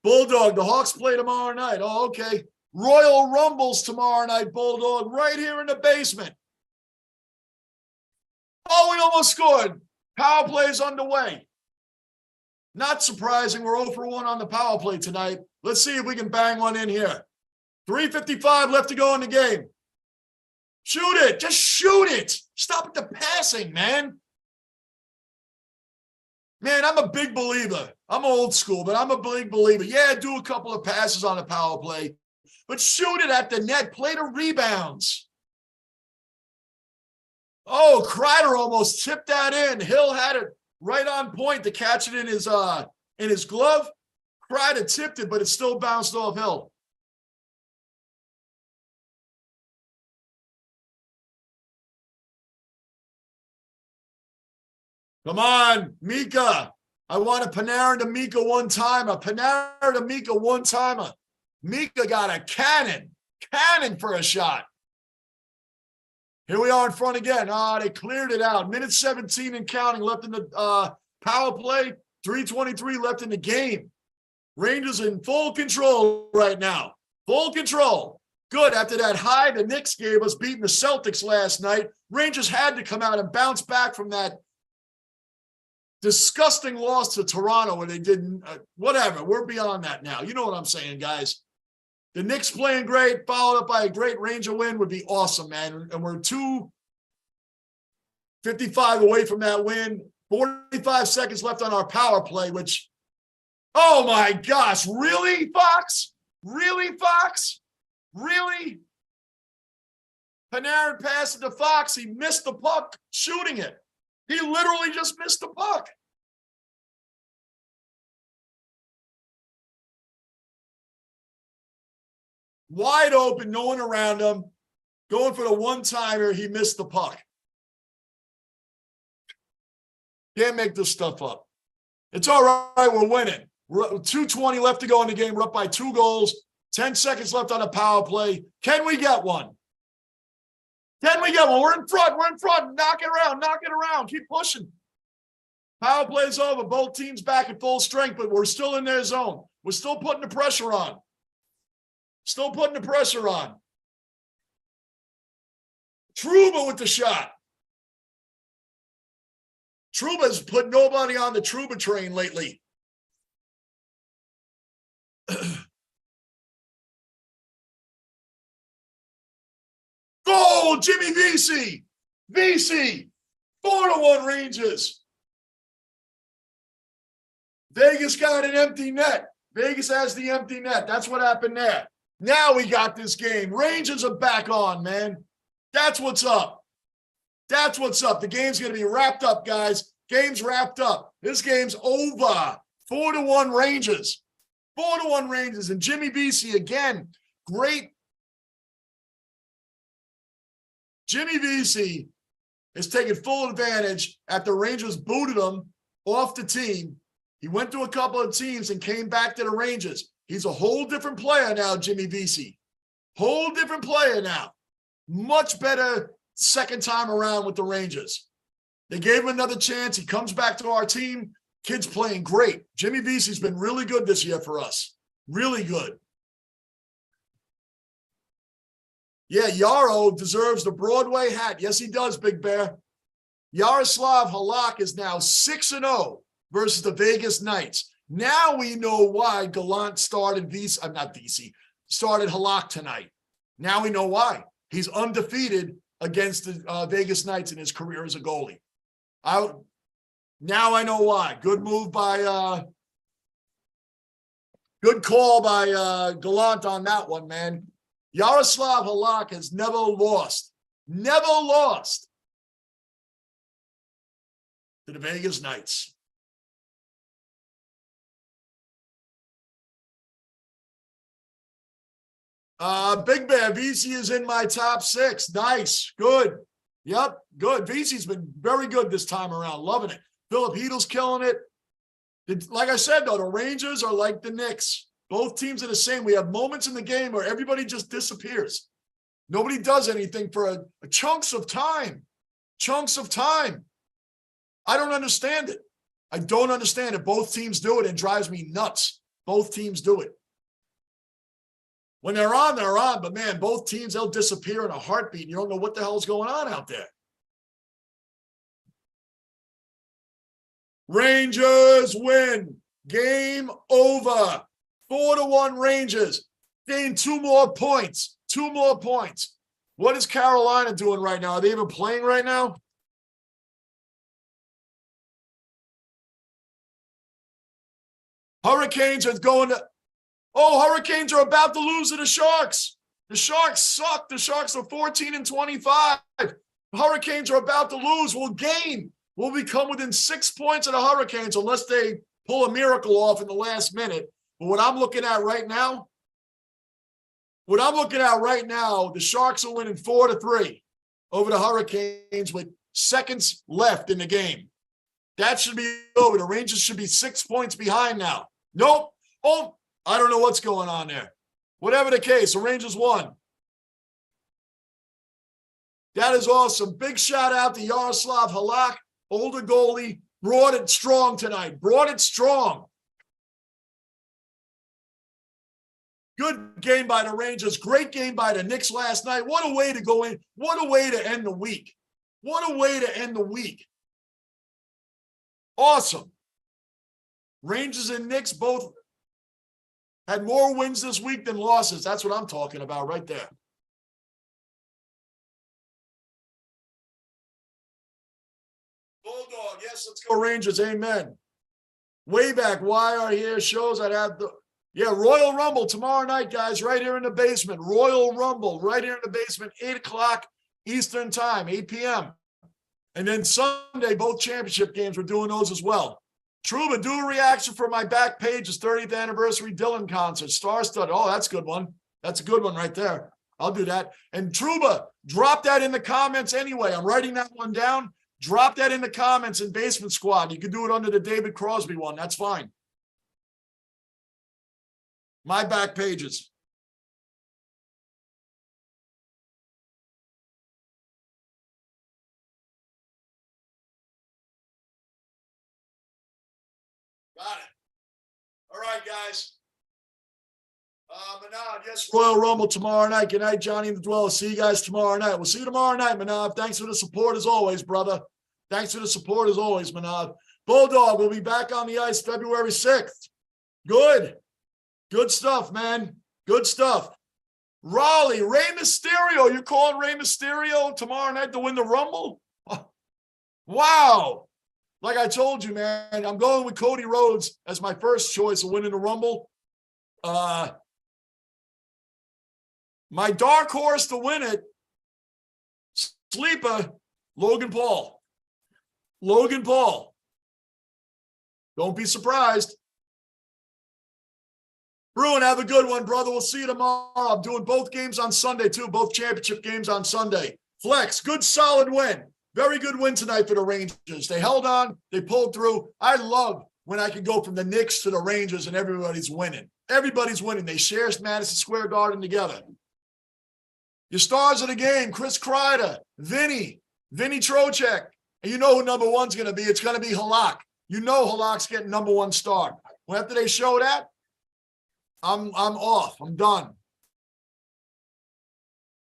Bulldog, the Hawks play tomorrow night. Oh, okay. Royal Rumbles tomorrow night, Bulldog, right here in the basement. Oh, we almost scored. Power play is underway. Not surprising. We're 0 for 1 on the power play tonight. Let's see if we can bang one in here. 3:55 left to go in the game. Shoot it. Just shoot it. Stop at the passing, man. Man, I'm a big believer. I'm old school, but I'm a big believer. Yeah, do a couple of passes on a power play, but shoot it at the net. Play the rebounds. Oh, Kreider almost tipped that in. Hill had it right on point to catch it in his glove. Kreider tipped it, but it still bounced off Hill. Come on, Mika. I want a Panarin to Mika one-timer. Panarin to Mika one-timer. Mika got a cannon for a shot. Here we are in front again. They cleared it out. Minute 17 and counting left in the power play. 3:23 left in the game. Rangers in full control right now. Full control. Good. After that high the Knicks gave us beating the Celtics last night, Rangers had to come out and bounce back from that disgusting loss to Toronto where they didn't, whatever. We're beyond that now. You know what I'm saying, guys. The Knicks playing great, followed up by a great Ranger win would be awesome, man. And we're 2:55 away from that win. 45 seconds left on our power play, which, oh my gosh, really, Fox? Really, Fox? Really? Panarin passed it to Fox. He missed the puck shooting it. He literally just missed the puck. Wide open, no one around him. Going for the one-timer, he missed the puck. Can't make this stuff up. It's all right, we're winning. We're 2:20 left to go in the game. We're up by 2 goals. 10 seconds left on the power play. Can we get one? Can we get one? We're in front. We're in front. Knock it around. Knock it around. Keep pushing. Power play's over. Both teams back at full strength, but we're still in their zone. We're still putting the pressure on. Still putting the pressure on. Trouba with the shot. Trouba's put nobody on the Trouba train lately. Goal, Jimmy Vesey. Vesey. 4-1 Rangers. Vegas got an empty net. Vegas has the empty net. That's what happened there. Now we got this game. Rangers are back on, man. That's what's up. That's what's up. The game's going to be wrapped up, guys. Game's wrapped up. This game's over. 4-1 Rangers. 4-1 Rangers. And Jimmy Vesey again. Great. Jimmy Vesey is taking full advantage after Rangers booted him off the team. He went to a couple of teams and came back to the Rangers. He's a whole different player now, Jimmy Vesey. Whole different player now. Much better second time around with the Rangers. They gave him another chance. He comes back to our team. Kid's playing great. Jimmy Vesey's been really good this year for us. Really good. Yeah, Yaro deserves the Broadway hat. Yes, he does, Big Bear. Yaroslav Halak is now 6-0 versus the Vegas Knights. Now we know why Gallant started started Halak tonight. Now we know why. He's undefeated against the Vegas Knights in his career as a goalie. Now I know why. Good move by good call by Gallant on that one, man. Yaroslav Halak has never lost to the Vegas Knights. Big Bear, VC is in my top 6. Nice. Good. Yep. Good. VC's been very good this time around. Loving it. Philip Heedle's killing it. Like I said, though, the Rangers are like the Knicks. Both teams are the same. We have moments in the game where everybody just disappears. Nobody does anything for a chunks of time. Chunks of time. I don't understand it. I don't understand it. Both teams do it. It drives me nuts. Both teams do it. When they're on, they're on. But, man, both teams, they'll disappear in a heartbeat. You don't know what the hell's going on out there. Rangers win. Game over. 4-1 Rangers. Gain 2 more points. 2 more points. What is Carolina doing right now? Are they even playing right now? Hurricanes are going to... Oh, Hurricanes are about to lose to the Sharks. The Sharks suck. The Sharks are 14-25. Hurricanes are about to lose. We'll gain. We'll become within 6 points of the Hurricanes unless they pull a miracle off in the last minute. But what I'm looking at right now, the Sharks are winning 4-3 over the Hurricanes with seconds left in the game. That should be over. The Rangers should be 6 points behind now. Nope. Oh, I don't know what's going on there. Whatever the case, the Rangers won. That is awesome. Big shout out to Yaroslav Halak, older goalie, brought it strong tonight. Brought it strong. Good game by the Rangers. Great game by the Knicks last night. What a way to go in. What a way to end the week. What a way to end the week. Awesome. Rangers and Knicks both had more wins this week than losses. That's what I'm talking about right there. Bulldog, yes, let's go Rangers. Amen. Way back, why are here shows I'd have the... Yeah, Royal Rumble tomorrow night, guys, right here in the basement. Royal Rumble right here in the basement, 8 o'clock Eastern time, 8 p.m. And then Sunday, both championship games, we're doing those as well. Truba, do a reaction for my back page's 30th anniversary Dylan concert. Star-studded. Oh, that's a good one. That's a good one right there. I'll do that. And Truba, drop that in the comments anyway. I'm writing that one down. Drop that in the comments in Basement Squad. You can do it under the David Crosby one. That's fine. My back pages. Got it. All right, guys. Manav, yes, Royal Rumble tomorrow night. Good night, Johnny and the Dweller. See you guys tomorrow night. We'll see you tomorrow night, Manav. Thanks for the support as always, brother. Thanks for the support as always, Manav. Bulldog will be back on the ice February 6th. Good. Good stuff, man. Good stuff. Raleigh, Rey Mysterio. You're calling Rey Mysterio tomorrow night to win the Rumble? Oh, wow. Like I told you, man, I'm going with Cody Rhodes as my first choice of winning the Rumble. My dark horse to win it, sleeper, Logan Paul. Logan Paul. Don't be surprised. Bruin, have a good one, brother. We'll see you tomorrow. I'm doing both games on Sunday, too. Both championship games on Sunday. Flex, good, solid win. Very good win tonight for the Rangers. They held on. They pulled through. I love when I can go from the Knicks to the Rangers and everybody's winning. Everybody's winning. They share Madison Square Garden together. Your stars of the game, Chris Kreider, Vinny Trocheck. And you know who number one's going to be. It's going to be Halak. You know Halak's getting number one star. Well, after they show that, I'm off. I'm done.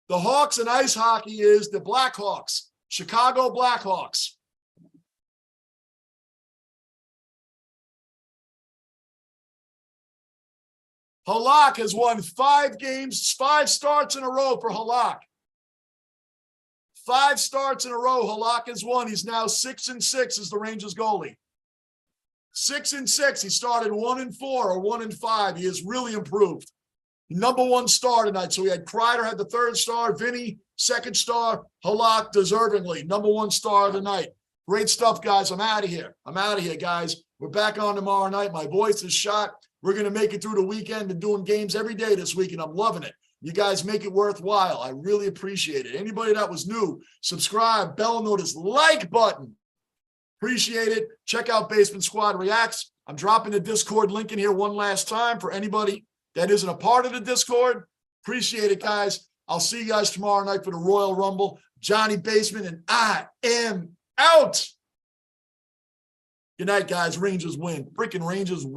The Hawks in ice hockey is the Blackhawks, Chicago Blackhawks. Halak has won 5 starts in a row for Halak. 5 starts in a row, Halak has won. He's now 6-6 as the Rangers goalie. 6-6. He started 1-4 or 1-5. He has really improved. Number 1 star tonight. So we had Kreider had the 3rd star, Vinny, 2nd star, Halak deservingly, number 1 star of the night. Great stuff, guys. I'm out of here. Guys. We're back on tomorrow night. My voice is shot. We're going to make it through the weekend and doing games every day this week, and I'm loving it. You guys make it worthwhile. I really appreciate it. Anybody that was new, subscribe, bell notice, like button. Appreciate it. Check out Basement Squad Reacts. I'm dropping the Discord link in here one last time for anybody that isn't a part of the Discord. Appreciate it, guys. I'll see you guys tomorrow night for the Royal Rumble. Johnny Basement, and I am out. Good night, guys. Rangers win. Freaking Rangers win.